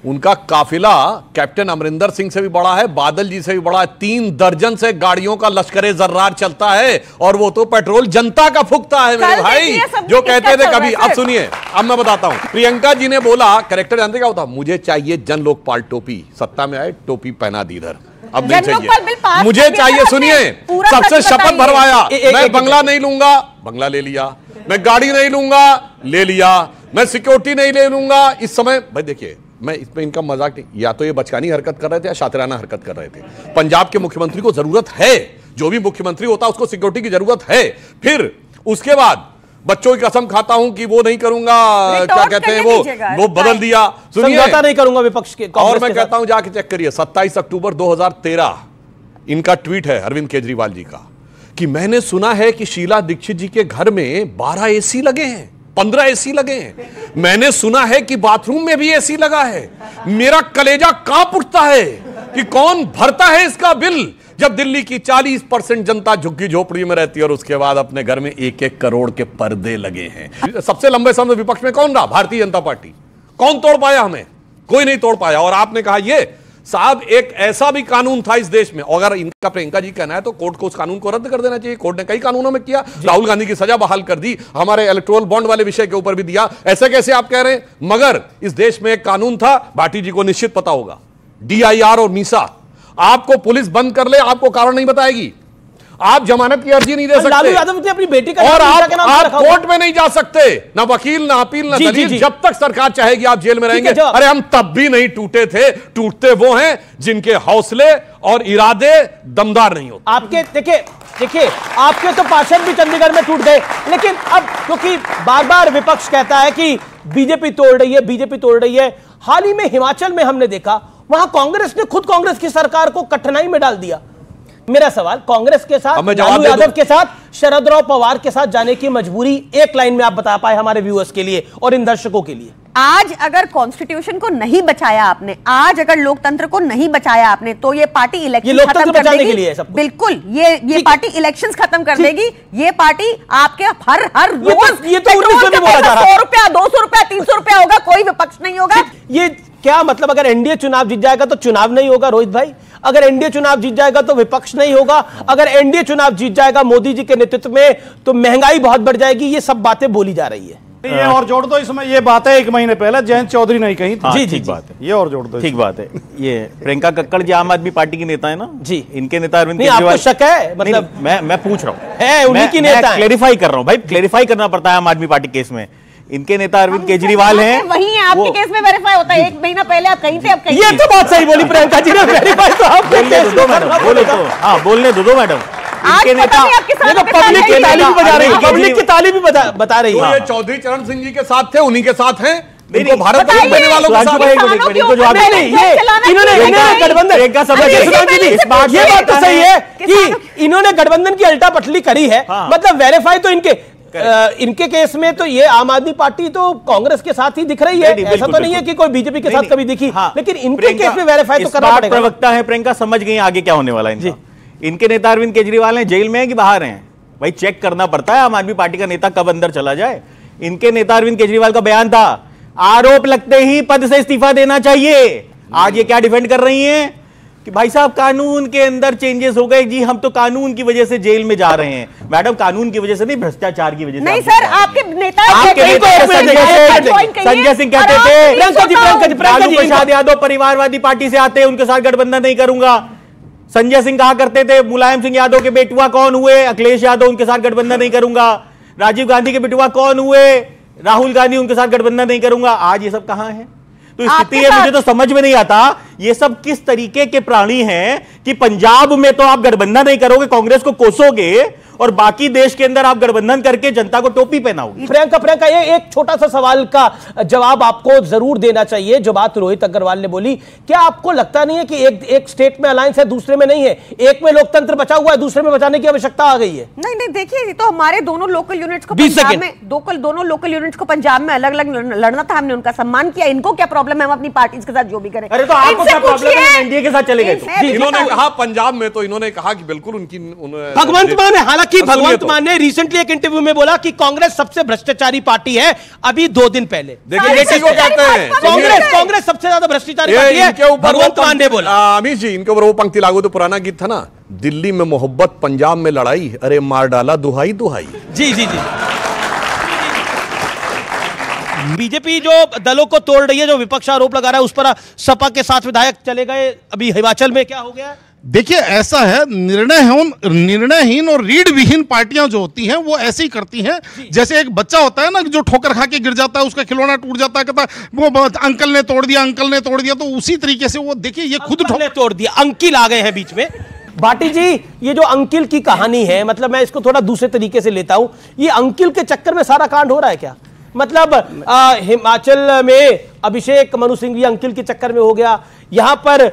उनका काफिला कैप्टन अमरिंदर सिंह से भी बड़ा है, बादल जी से भी बड़ा है। 3 दर्जन से गाड़ियों का लश्करे जर्रार चलता है और वो तो पेट्रोल जनता का फूकता है मेरे भाई। जो कहते थे कभी, अब सुनिए, अब मैं बताता हूं। प्रियंका जी ने बोला, कैरेक्टर जानते क्या होता? मुझे चाहिए जन लोकपाल टोपी, सत्ता में आए टोपी पहना दी इधर, अब नहीं चाहिए मुझे चाहिए। सुनिए, सबसे शपथ भरवाया, मैं बंगला नहीं लूंगा, बंगला ले लिया। मैं गाड़ी नहीं लूंगा, ले लिया। मैं सिक्योरिटी नहीं ले लूंगा। इस समय भाई देखिए, मैं इसमें इनका मजाक नहीं, या तो ये बचकानी हरकत कर रहे थे या शातिराना हरकत कर रहे थे। पंजाब के मुख्यमंत्री को जरूरत है, जो भी मुख्यमंत्री होता है उसको सिक्योरिटी की जरूरत है। फिर उसके बाद बच्चों की कसम खाता हूं कि वो नहीं करूंगा, क्या कहते हैं वो बदल दिया। सुनिए, नहीं करूंगा विपक्ष के। और मैं कहता हूं जाके चेक करिए, 27 अक्टूबर 2013 इनका ट्वीट है अरविंद केजरीवाल जी का, कि मैंने सुना है कि शीला दीक्षित जी के घर में 12 एसी लगे हैं, 15 एसी लगे हैं। मैंने सुना है कि बाथरूम में भी एसी लगा है। मेरा कलेजा कांप उठता है कि कौन भरता है इसका बिल, जब दिल्ली की 40% जनता झुग्गी झोपड़ी में रहती है और उसके बाद अपने घर में 1-1 करोड़ के पर्दे लगे हैं। सबसे लंबे समय विपक्ष में कौन रहा? भारतीय जनता पार्टी। कौन तोड़ पाया हमें? कोई नहीं तोड़ पाया। और आपने कहा ये साहब, एक ऐसा भी कानून था इस देश में, अगर इनका प्रियंका जी कहना है तो कोर्ट को उस कानून को रद्द कर देना चाहिए। कोर्ट ने कई कानूनों में किया, राहुल गांधी की सजा बहाल कर दी, हमारे इलेक्टोरल बॉन्ड वाले विषय के ऊपर भी दिया। ऐसे कैसे आप कह रहे हैं? मगर इस देश में एक कानून था, भाटी जी को निश्चित पता होगा, DIR और मीसा। आपको पुलिस बंद कर ले, आपको कारण नहीं बताएगी, आप जमानत की अर्जी नहीं दे सकते, लालू यादव ने अपनी बेटी का और आप कोर्ट में नहीं जा सकते, ना वकील ना अपील ना दलील। जब तक सरकार चाहेगी आप जेल में रहेंगे। अरे हम तब भी नहीं टूटे थे, टूटते वो हैं जिनके हौसले और इरादे दमदार नहीं होते। आपके देखिए आपके तो पार्षद भी चंडीगढ़ में टूट गए, लेकिन अब क्योंकि बार बार विपक्ष कहता है कि बीजेपी तोड़ रही है, बीजेपी तोड़ रही है। हाल ही में हिमाचल में हमने देखा, वहां कांग्रेस ने खुद कांग्रेस की सरकार को कठिनाई में डाल दिया। मेरा सवाल, कांग्रेस के साथ लालू यादव के साथ शरद राव पवार के साथ जाने की मजबूरी एक लाइन में आप बता पाए हमारे व्यूअर्स के लिए और इन दर्शकों के लिए? आज अगर कॉन्स्टिट्यूशन को नहीं बचाया आपने, आज अगर लोकतंत्र को नहीं बचाया आपने, तो ये पार्टी इलेक्शन खत्म कर देगी। के लिए बिल्कुल, ये पार्टी इलेक्शंस खत्म कर देगी। ये पार्टी आपके हर रोज ये तो 100 रुपया 200 रुपया 300 रुपया होगा, कोई विपक्ष नहीं होगा। ये क्या मतलब? अगर एनडीए चुनाव जीत जाएगा तो चुनाव नहीं होगा रोहित भाई? अगर एनडीए चुनाव जीत जाएगा तो विपक्ष नहीं होगा? अगर एनडीए चुनाव जीत जाएगा मोदी जी के नेतृत्व में तो महंगाई बहुत बढ़ जाएगी? ये सब बातें बोली जा रही है। ये और जोड़ दो इसमें, ये बात है 1 महीने पहले जयंत चौधरी नहीं कही थी। जी ठीक बात है, ये और जोड़ दो। ठीक बात है। ये प्रियंका कक्कड़ जी आम आदमी पार्टी की नेता है ना जी, इनके नेता अरविंद केजरीवाल। आपको शक है? मतलब मैं पूछ रहा हूँ, है उन्हीं की नेता, क्लेरिफाई कर रहा हूँ भाई, क्लेरिफाई करना पड़ता है आम आदमी पार्टी केस में। इनके नेता अरविंद केजरीवाल हैं, वही आपके केस में वेरीफाई होता है। 1 महीना पहले आप कहीं थे, अब कहीं। ये तो बात सही बोली प्रियंका जी ने, वेरीफाई तो आप बोलने दो मैडम, बोले तो हाँ बोलने दो मैडम। इनके नेता पब्लिक की ताली भी बजा रही है, पब्लिक की ताली भी बता रही है। ये चौधरी चरण सिंह जी के साथ थे, उन्हीं के साथ हैं, इनको भारत देने वालों के साथ। इन्होंने गठबंधन, ये बात तो सही है कि इन्होंने गठबंधन की अल्टा पटली करी है, मतलब वेरीफाई तो इनके केस में तो ये आम आदमी पार्टी तो कांग्रेस के साथ ही दिख रही है। ऐसा तो नहीं है कि कोई बीजेपी के साथ कभी दिखी, लेकिन इनके केस में वेरीफाई तो करना पड़ेगा। प्रवक्ता है प्रियंका, समझ गई आगे क्या होने वाला है। इनके नेता अरविंद केजरीवाल हैं, जेल में है कि बाहर हैं? भाई चेक करना पड़ता है आम आदमी पार्टी का नेता कब अंदर चला जाए। इनके नेता अरविंद केजरीवाल का बयान था, आरोप लगते ही पद से इस्तीफा देना चाहिए। आज ये क्या डिफेंड कर रही हैं कि भाई साहब कानून के अंदर चेंजेस हो गए जी, हम तो कानून की वजह से जेल में जा रहे हैं। मैडम कानून की वजह से नहीं, भ्रष्टाचार की वजह से। नहीं सर, आपके नेता संजय सिंह कहते थे लालू प्रसाद यादव परिवारवादी पार्टी से आते हैं, उनके साथ गठबंधन नहीं करूंगा। संजय सिंह कहा करते थे मुलायम सिंह यादव के बेटुआ कौन हुए, अखिलेश यादव, उनके साथ गठबंधन नहीं करूंगा। राजीव गांधी के बेटुआ कौन हुए, राहुल गांधी, उनके साथ गठबंधन नहीं करूंगा। आज ये सब कहां है? तो स्थिति है, मुझे तो समझ में नहीं आता ये सब किस तरीके के प्राणी हैं कि पंजाब में तो आप गठबंधन नहीं करोगे, कांग्रेस को कोसोगे, और बाकी देश के अंदर आप गठबंधन करके जनता को टोपी पहनाओगे। प्रियंका ये एक छोटा सा सवाल का जवाब आपको जरूर देना चाहिए। जो बात रोहित अग्रवाल ने बोली, क्या आपको लगता नहीं है कि एक स्टेट में अलायंस है, दूसरे में नहीं है? एक में लोकतंत्र बचा हुआ है, दूसरे में बचाने की आवश्यकता आ गई है? नहीं देखिए, तो हमारे दोनों लोकल यूनिट्स को पंजाब में, दोनों लोकल यूनिट्स को पंजाब में अलग अलग लड़ना था, हमने उनका सम्मान किया। इनको क्या प्रॉब्लम है? हम अपनी पार्टी के साथ जो भी करें। अरे तो आपको क्या प्रॉब्लम है? एनडीए के साथ चले गए तो इन्होंने कहा पंजाब में, तो इन्होंने कहा कि बिल्कुल उनकी भगवंत मान है। हालांकि भगवंत मान ने रिसेंटली एक इंटरव्यू में बोला कि कांग्रेस सबसे भ्रष्टाचारी पार्टी है। अभी 2 दिन पहले देखिए को कहते हैं कांग्रेस सबसे ज्यादा भ्रष्टाचारी पार्टी है, भगवंत मान ने बोला। अमित जी, इनके ऊपर वो पंक्ति लागू तो पुराना गीत था ना, दिल्ली में मोहब्बत पंजाब में लड़ाई, अरे मार डाला दुहाई दुहाई। जी बीजेपी जो दलों को तोड़ रही है, जो विपक्ष आरोप लगा रहा है, उस पर सपा के साथ विधायक चले गए। अभी हिमाचल में क्या हो गया? देखिए ऐसा है, निर्णयहीन और रीढ़ विहीन पार्टियां जो होती हैं वो ऐसे ही करती हैं। जैसे एक बच्चा होता है ना जो ठोकर खा के गिर जाता है, उसका खिलौना टूट जाता है, कहता है वो अंकल ने तोड़ दिया, तो उसी तरीके से वो देखिए ये खुद तोड़ दिया। अंकिल आ गए हैं बीच में। भाटी जी, ये जो अंकिल की कहानी है, मतलब मैं इसको थोड़ा दूसरे तरीके से लेता हूं। ये अंकिल के चक्कर में सारा कांड हो रहा है क्या? मतलब हिमाचल में अभिषेक मनु सिंघवी अंकिल के चक्कर में हो गया, यहां पर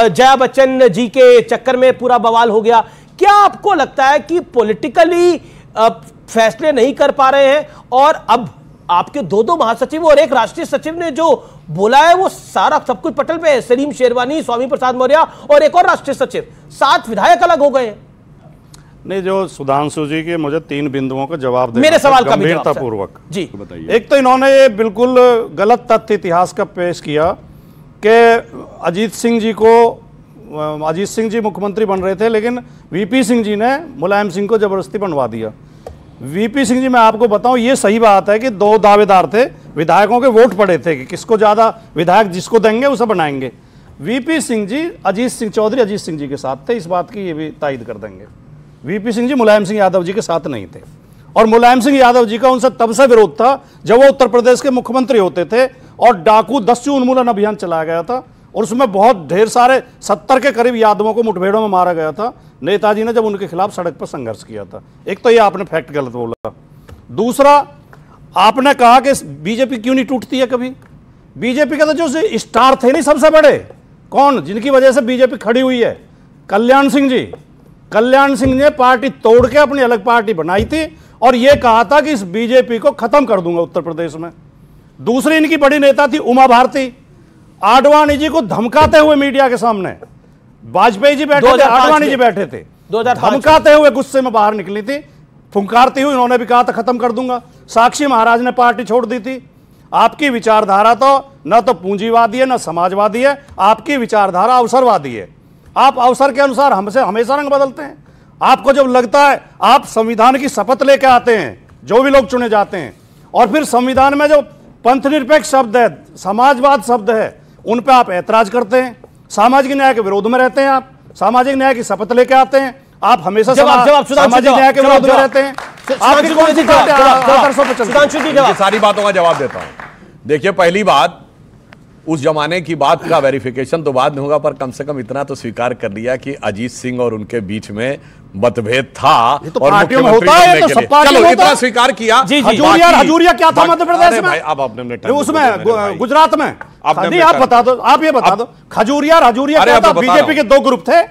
जया बच्चन जी के चक्कर में पूरा बवाल हो गया। क्या आपको लगता है कि पॉलिटिकली फैसले नहीं कर पा रहे हैं, और अब आपके 2 महासचिव और एक राष्ट्रीय सचिव ने जो बोला है वो सारा सब कुछ पटल पे है? सलीम शेरवानी, स्वामी प्रसाद मौर्य और एक और राष्ट्रीय सचिव, 7 विधायक अलग हो गए। नहीं, जो सुधांशु जी के मुझे 3 बिंदुओं का जवाब देना मेरे सवाल का गंभीरता पूर्वक जी बताइए। एक तो इन्होंने ये बिल्कुल गलत तथ्य इतिहास का पेश किया कि अजीत सिंह जी मुख्यमंत्री बन रहे थे, लेकिन वीपी सिंह जी ने मुलायम सिंह को जबरदस्ती बनवा दिया। वीपी सिंह जी, मैं आपको बताऊं, ये सही बात है कि 2 दावेदार थे, विधायकों के वोट पड़े थे कि किसको ज्यादा विधायक जिसको देंगे उसे बनाएंगे। वीपी सिंह जी अजीत सिंह चौधरी अजीत सिंह जी के साथ थे, इस बात की ये भी तायद कर देंगे। वीपी सिंह जी मुलायम सिंह यादव जी के साथ नहीं थे, और मुलायम सिंह यादव जी का उनसे तब से विरोध था जब वो उत्तर प्रदेश के मुख्यमंत्री होते थे और डाकू दस्यु उन्मूलन अभियान चलाया गया था, और उसमें बहुत ढेर सारे 70 के करीब यादवों को मुठभेड़ों में मारा गया था। नेताजी ने जब उनके खिलाफ सड़क पर संघर्ष किया था। एक तो ये आपने फैक्ट गलत बोला। दूसरा, आपने कहा कि बीजेपी क्यों नहीं टूटती है कभी। बीजेपी के तो जो स्टार थे नहीं सबसे बड़े, कौन, जिनकी वजह से बीजेपी खड़ी हुई है, कल्याण सिंह जी। कल्याण सिंह ने पार्टी तोड़ के अपनी अलग पार्टी बनाई थी और यह कहा था कि इस बीजेपी को खत्म कर दूंगा उत्तर प्रदेश में। दूसरी इनकी बड़ी नेता थी उमा भारती, आडवाणी जी को धमकाते हुए मीडिया के सामने, वाजपेयी जी बैठे थे, आडवाणी जी बैठे थे, धमकाते हुए गुस्से में बाहर निकली थी, फुंकारती हुई उन्होंने भी कहा था खत्म कर दूंगा। साक्षी महाराज ने पार्टी छोड़ दी थी। आपकी विचारधारा तो न तो पूंजीवादी है न समाजवादी है, आपकी विचारधारा अवसरवादी है। आप अवसर के अनुसार हमसे हमेशा रंग बदलते हैं। आपको जब लगता है, आप संविधान की शपथ लेके आते हैं, जो भी लोग चुने जाते हैं, और फिर संविधान में जो पंथ निरपेक्ष शब्द है, समाजवाद शब्द है, उन पर आप ऐतराज करते हैं। सामाजिक न्याय के विरोध में रहते हैं। आप सामाजिक न्याय की शपथ लेके आते हैं। आप हमेशा सामाजिक न्याय के विरोध में रहते हैं। आपकी कौन सी सारी बातों का जवाब देता हूं। देखिए, पहली बात, उस जमाने की बात का वेरिफिकेशन तो बाद में होगा, पर कम से कम इतना तो स्वीकार कर लिया कि अजीत सिंह और उनके बीच में मतभेद था। तो और पार्टियों में होता है, तो सब पार्टियों में इतना स्वीकार किया। हजूरिया क्या था मध्य प्रदेश में, भाई अब आपने उसमें गुजरात में, आप बता दो, आप ये बता दो, खजूरिया क्या था। बीजेपी के 2 ग्रुप थे,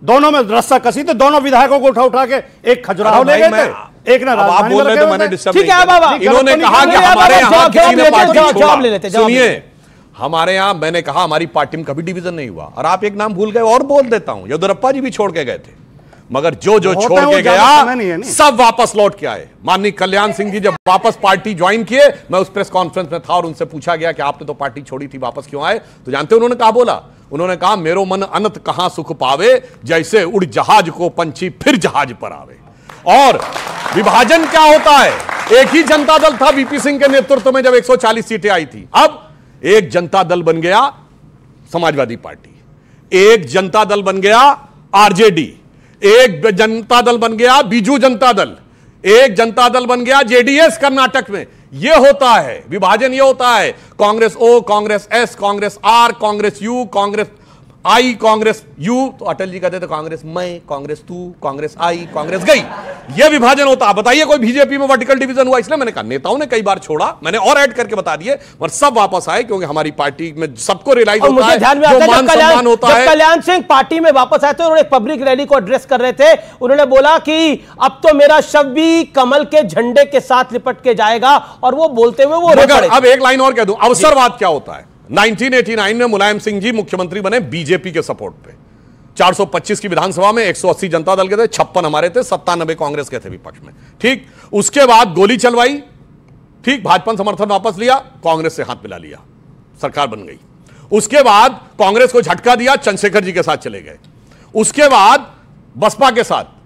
दोनों में रस्सा कसी थे, दोनों विधायकों को उठा के एक खजुराहो ले गए थे, एक ना राजधानी में रखे हुए थे। ठीक है बाबा, इन्होंने कहा कि हमारे यहाँ किसी ने पार्टी छोड़ा। सुनिए, हमारे यहाँ मैंने कहा हमारी पार्टी में कभी डिवीजन नहीं हुआ, और आप एक नाम भूल गए और बोल देता हूं, येदियुरप्पा जी भी छोड़ के गए थे, मगर जो छोड़ के गया सब वापस लौट के आए। माननीय कल्याण सिंह जी जब वापस पार्टी ज्वाइन किए, मैं उस प्रेस कॉन्फ्रेंस में था और उनसे पूछा गया कि आपने तो पार्टी छोड़ी थी, वापस क्यों आए? तो जानते उन्होंने कहा बोला, उन्होंने कहा मेरो मन अनंत कहां सुख पावे, जैसे उड़ जहाज को पंछी फिर जहाज पर आवे। और विभाजन क्या होता है? एक ही जनता दल था वीपी सिंह के नेतृत्व में जब 140 सीटें आई थी। अब एक जनता दल बन गया समाजवादी पार्टी, एक जनता दल बन गया आरजेडी, एक जनता दल बन गया बीजू जनता दल, एक जनता दल बन गया जेडीएस कर्नाटक में। यह होता है विभाजन, यह होता है Congress O, Congress S, Congress R, Congress U, Congress I, Congress U. तो अटल जी कहते थे कांग्रेस मैं, कांग्रेस तू, कांग्रेस आई, कांग्रेस गई। यह विभाजन होता है। बताइए कोई बीजेपी में वर्टिकल डिवीजन हुआ? इसलिए मैंने कहा नेताओं ने कई बार छोड़ा, मैंने और ऐड करके बता दिए, और सब वापस आए, क्योंकि हमारी पार्टी में सबको रियलाइज होता है जो मान सम्मान होता है। कल्याण सिंह पार्टी में वापस आए थे, उन्होंने पब्लिक रैली को एड्रेस कर रहे थे, उन्होंने बोला कि अब तो मेरा शव भी कमल के झंडे के साथ लिपट के जाएगा, और वो बोलते हुए वो अब एक लाइन और कह दूं, अवसरवाद क्या होता है? 1989 में मुलायम सिंह जी मुख्यमंत्री बने बीजेपी के सपोर्ट पे। 425 की विधानसभा में 180 जनता दल के थे, 56 हमारे थे, 97 कांग्रेस के थे विपक्ष में। ठीक, उसके बाद गोली चलवाई, ठीक, भाजपा समर्थन वापस लिया, कांग्रेस से हाथ मिला लिया, सरकार बन गई। उसके बाद कांग्रेस को झटका दिया, चंद्रशेखर जी के साथ चले गए। उसके बाद बसपा के साथ,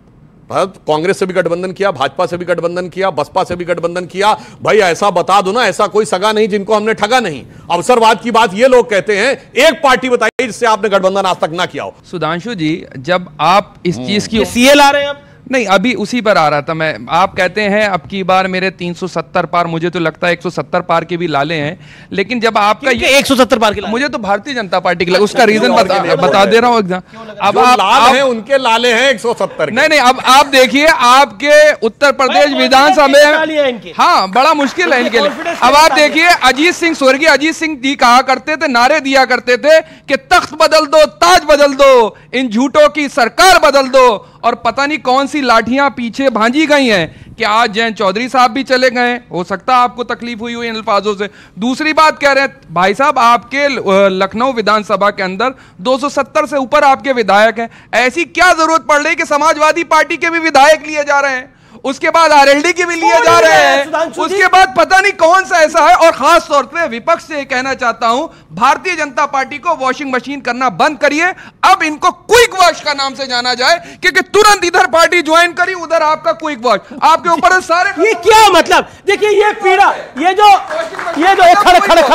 कांग्रेस से भी गठबंधन किया, भाजपा से भी गठबंधन किया, बसपा से भी गठबंधन किया। भाई ऐसा बता दो ना, ऐसा कोई सगा नहीं जिनको हमने ठगा नहीं। अवसरवाद की बात ये लोग कहते हैं, एक पार्टी बताइए जिससे आपने गठबंधन आज तक ना किया हो। सुधांशु जी, जब आप इस चीज की सीए ला रहे हैं आप? नहीं, अभी उसी पर आ रहा था मैं। आप कहते हैं अब की बार मेरे 370 पार, मुझे तो लगता है 170 पार के भी लाले हैं, लेकिन जब आपका ये 170 पार के लाले, मुझे तो भारतीय जनता पार्टी के, उसका रीजन बता दे रहा हूं एकदम। अब आप हैं उनके लाले हैं 170। नहीं, अब आप देखिए आपके उत्तर प्रदेश विधानसभा में, हाँ बड़ा मुश्किल है इनके लिए। अब आप देखिए अजीत सिंह, स्वर्गीय अजीत सिंह जी कहा करते थे, नारे दिया करते थे कि तख्त बदल दो, ताज बदल दो, इन झूठों की सरकार बदल दो, और पता नहीं कौन सी लाठियां पीछे भांजी गई हैं कि आज जयंत चौधरी साहब भी चले गए। हो सकता है आपको तकलीफ हुई इन अल्फाजों से। दूसरी बात कह रहे हैं भाई साहब, आपके लखनऊ विधानसभा के अंदर 270 से ऊपर आपके विधायक हैं। ऐसी क्या जरूरत पड़ रही कि समाजवादी पार्टी के भी विधायक लिए जा रहे हैं, उसके बाद आरएलडी के भी लिए जा रहे हैं, उसके बाद पता नहीं कौन सा ऐसा है। और खास तौर पे विपक्ष से कहना चाहता हूं, भारतीय जनता पार्टी को वॉशिंग मशीन करना बंद करिए। अब इनको क्विक वॉश का नाम से जाना जाए, क्योंकि तुरंत इधर पार्टी ज्वाइन करी, उधर आपका क्विक वॉश, आपके ऊपर सारे। ये क्या मतलब? देखिए ये पीड़ा, ये जो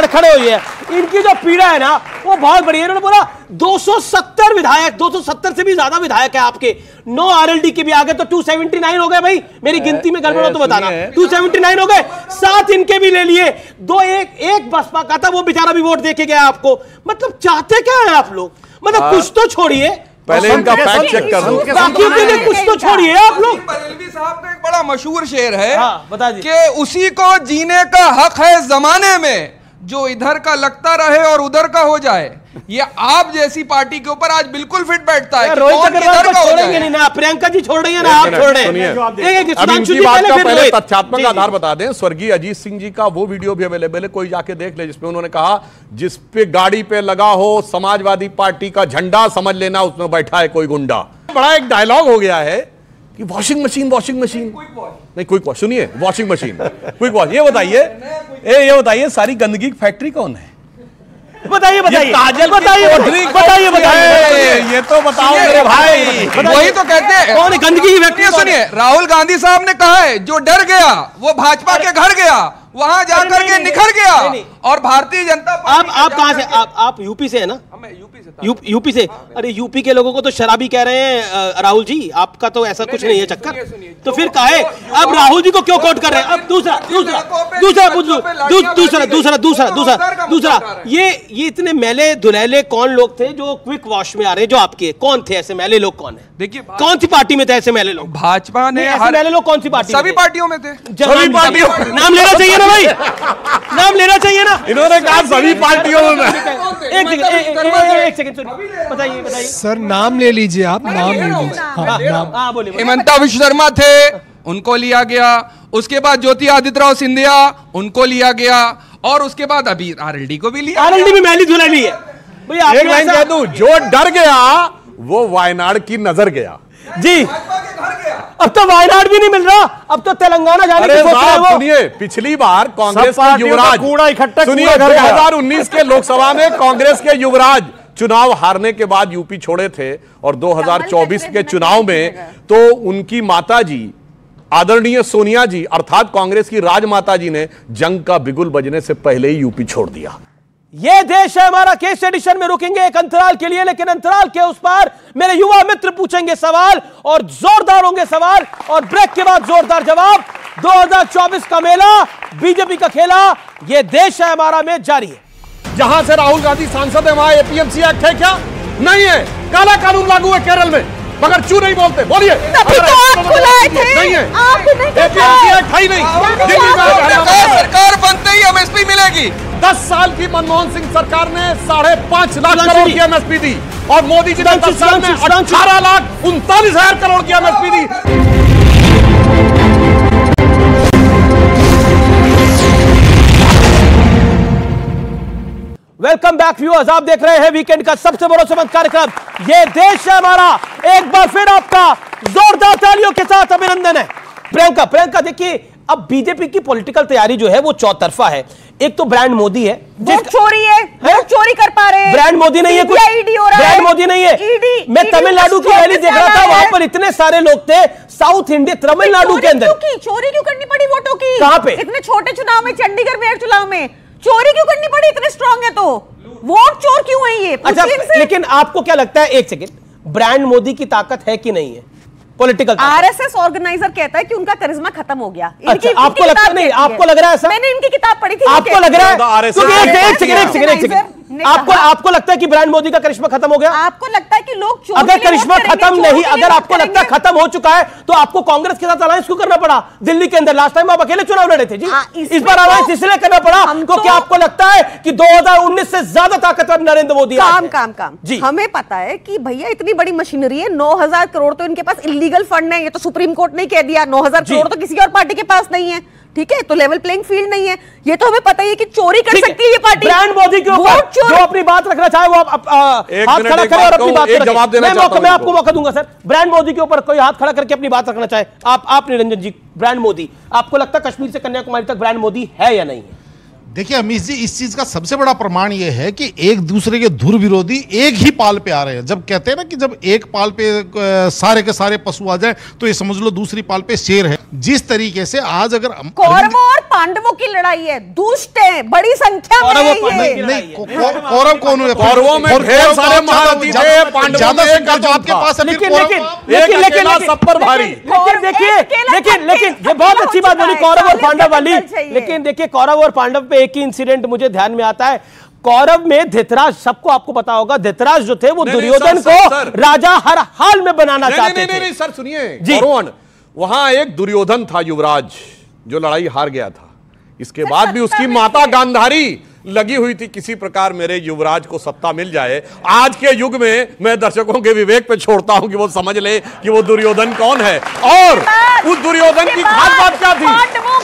खड़े हुई है, इनकी जो पीड़ा है ना वो बहुत बड़ी है। इन्होंने बोला 270 विधायक, 270 से भी ज्यादा विधायक है आपके, 9 आरएलडी के भी आ गए तो 279 हो गए भाई। मेरी गिनती में गड़बड़ हो तो बताना। 279 हो गए, 7 इनके भी ले लिए, 2 एक बसपा का था वो बेचारा भी वोट देके गया आपको। मतलब चाहते क्या है आप लोग? मतलब कुछ तो छोड़िए, पहले इनका फैक्ट चेक कर लो, बाकियों के लिए कुछ तो छोड़िए आप लोग। बरेलवी साहब का एक बड़ा मशहूर शेर है, बता दीजिए, कि उसी को जीने का हक है जमाने में जो इधर का लगता रहे और उधर का हो जाए। ये आप जैसी पार्टी के ऊपर आज बिल्कुल फिट बैठता है। रोहित अग्रवाल को छोड़ेंगे नहीं ना, प्रियंका जी छोड़ रही है ना, आप छोड़ रहे हैं। अब इनकी बात का पहले तथ्यात्मक आधार बता दें। स्वर्गीय अजीत सिंह जी का वो वीडियो भी अवेलेबल है, कोई जाके देख ले, जिसमें उन्होंने कहा जिस पे गाड़ी पे लगा हो समाजवादी पार्टी का झंडा समझ लेना उसमें बैठा है कोई गुंडा। बड़ा एक डायलॉग हो गया है कि वॉशिंग मशीन नहीं, क्विक वॉश, सुनिए, वॉशिंग मशीन, क्विक वॉश। ये बताइए सारी गंदगी की फैक्ट्री कौन है? बताइए ये तो बताओ मेरे भाई। वही तो कहते हैं कौन गंदगी की फैक्ट्री? सुनिए, राहुल गांधी साहब ने कहा है जो डर गया वो भाजपा के घर गया, वहां जाकर के निखर गया। और भारतीय जनता पार्टी, आप कहां से? आप यूपी से है ना? यूपी से। अरे यूपी के लोगों को तो शराबी कह रहे हैं राहुल जी, आपका तो ऐसा कुछ नहीं है चक्कर। तो फिर काहे अब राहुल जी को क्यों कोट कर रहे हैं? अब दूसरा ये इतने मैले दुलैले कौन लोग थे जो क्विक वॉश में आ रहे हैं? जो आपके कौन थे ऐसे मैले लोग? कौन है? देखिए कौन सी पार्टी में थे ऐसे मैले लोग? भाजपा ने ऐसे मैले लोग कौन सी पार्टी? सभी पार्टियों में थे। सभी पार्टियों। नाम लेना चाहिए ना भाई, नाम लेना चाहिए ना। इन्होंने कहा सभी पार्टियों में। एक सेकंड बताइए सर, नाम ले लीजिए आप, नाम ले लीजिए। हेमंता विश्व शर्मा थे, उनको लिया गया। उसके बाद ज्योति आदित्यराव सिंधिया, उनको लिया गया। और उसके बाद अभी आरएलडी को भी लिया। आरएलडी भी मैली धुलाई है भैया। एक लाइन कह दूं, जो डर गया वो वायनाड की नजर गया जी। अब तो वायनाड भी नहीं मिल रहा, अब तो तेलंगाना जाने की सोच रहे हैं वो। सुनिए, पिछली बार कांग्रेस के युवराज, कूड़ा इकट्ठा, सुनिए 2019 के लोकसभा में कांग्रेस के युवराज चुनाव हारने के बाद यूपी छोड़े थे, और 2024 के चुनाव में तो उनकी माताजी आदरणीय सोनिया जी अर्थात कांग्रेस की राजमाता जी ने जंग का बिगुल बजने से पहले ही यूपी छोड़ दिया। ये देश है हमारा। केस एडिशन में रुकेंगे एक अंतराल के लिए, लेकिन अंतराल के उस पार मेरे युवा मित्र पूछेंगे सवाल, और जोरदार होंगे सवाल, और ब्रेक के बाद जोरदार जवाब। 2024 का मेला, बीजेपी का खेला, ये देश है हमारा में जारी है। जहां से राहुल गांधी सांसद है वहां एपीएमसी एक्ट है क्या? नहीं है। काला कानून लागू है केरल में, मगर क्यों नहीं बोलते? बोलिए। नहीं है, एपीएमसी एक्ट है ही नहीं। सरकार बनते ही एमएसपी मिलेगी। 10 साल की मनमोहन सिंह सरकार ने 5.5 लाख करोड़ की एमएसपी दी, और मोदी जी ने 10 साल में 18,39,000 करोड़ की एमएसपी दी। वेलकम बैक व्यूअर्स, आप देख रहे हैं वीकेंड का सबसे भरोसेमंद कार्यक्रम ये देश है हमारा। एक बार फिर आपका जोरदार तालियों के साथ अभिनंदन है। प्रियंका देखिए, अब बीजेपी की पॉलिटिकल तैयारी जो है वो चौतरफा है। एक तो ब्रांड मोदी है, चोरी है, चोरी कर पा रहे हैं। ब्रांड मोदी नहीं है, कुछ ब्रांड मोदी नहीं है। मैं तमिलनाडु की रैली देख रहा था, वहां पर इतने सारे लोग थे साउथ इंडिया तमिलनाडु के अंदर। चोरी क्यों करनी पड़ी वोटों की? कहां पे? इतने छोटे चुनाव में, चंडीगढ़ मेयर चुनाव में चोरी क्यों करनी पड़ी? इतने स्ट्रांग है तो वोट चोर क्यों है ये? अच्छा, लेकिन आपको क्या लगता है, एक सेकंड, ब्रांड मोदी की ताकत है कि नहीं है? पॉलिटिकल आरएसएस ऑर्गेनाइजर कहता है कि उनका करिश्मा खत्म हो गया। अच्छा, आपको लगता है? नहीं, आपको लग रहा है ऐसा? मैंने इनकी किताब पढ़ी थी। आपको लग रहा है? एक सेकंड, आपको लगता है कि ब्रांड मोदी का करिश्मा खत्म हो गया? आपको लगता है कि लोग अगर करिश्मा खत्म नहीं, अगर आपको लगता है खत्म हो चुका है, तो आपको कांग्रेस के साथ अलायंस क्यों करना पड़ा? दिल्ली के अंदर लास्ट टाइम आप अकेले चुनाव लड़े थे जी, इस बार अलायंस इसलिए करना पड़ा क्योंकि आपको लगता है कि 2019 से ज्यादा ताकतवर नरेंद्र मोदी। काम जी, हमें पता है कि भैया इतनी बड़ी मशीनरी है, 9,000 करोड़ तो इनके पास इलीगल फंड है। ये तो सुप्रीम कोर्ट ने कह दिया, 9,000 करोड़ तो किसी और पार्टी के पास नहीं है। ठीक है, तो लेवल प्लेइंग फील्ड नहीं है। ये तो हमें पता ही है कि चोरी कर सकती है ये पार्टी। ब्रांड मोदी के ऊपर जो अपनी बात रखना चाहे वो हाथ खड़ा करे और अपनी बात रखे। मैं आपको मौका दूंगा सर। ब्रांड मोदी के ऊपर कोई हाथ खड़ा करके अपनी बात रखना चाहे, आप निरंजन जी, ब्रांड मोदी, आपको लगता है कश्मीर से कन्याकुमारी तक ब्रांड मोदी है या नहीं है? देखिए अमीश जी, इस चीज का सबसे बड़ा प्रमाण ये है कि एक दूसरे के धुर विरोधी एक ही पाल पे आ रहे हैं। जब कहते हैं ना कि जब एक पाल पे सारे के सारे पशु आ जाए तो ये समझ लो दूसरी पाल पे शेर है। जिस तरीके से आज अगर कौरवों और पांडवों की लड़ाई है, दुष्ट है, बड़ी संख्या में है ये। कौरव कौन है? कौरवों में ढेर सारे महारथी थे, पांडवों में एक तो आपके पास है, लेकिन सब पर भारी। लेकिन ये बहुत अच्छी बात बोली कौरव और पांडव वाली। लेकिन देखिए कौरव और पांडव पे एक ही इंसिडेंट मुझे ध्यान में आता है। कौरव में धृतराज, सबको आपको पता होगा, धृतराज जो थे वो दुर्योधन को राजा हर हाल में बनाना चाहते थे। नहीं सर सुनिए, कौरवन वहां एक दुर्योधन था युवराज जो लड़ाई हार गया था। इसके बाद भी उसकी माता गांधारी लगी हुई थी किसी प्रकार मेरे युवराज को सत्ता मिल जाए। आज के युग में मैं दर्शकों के विवेक पे छोड़ता हूं कि वो समझ ले कि वो दुर्योधन कौन है। और उस दुर्योधन की खास बात क्या थी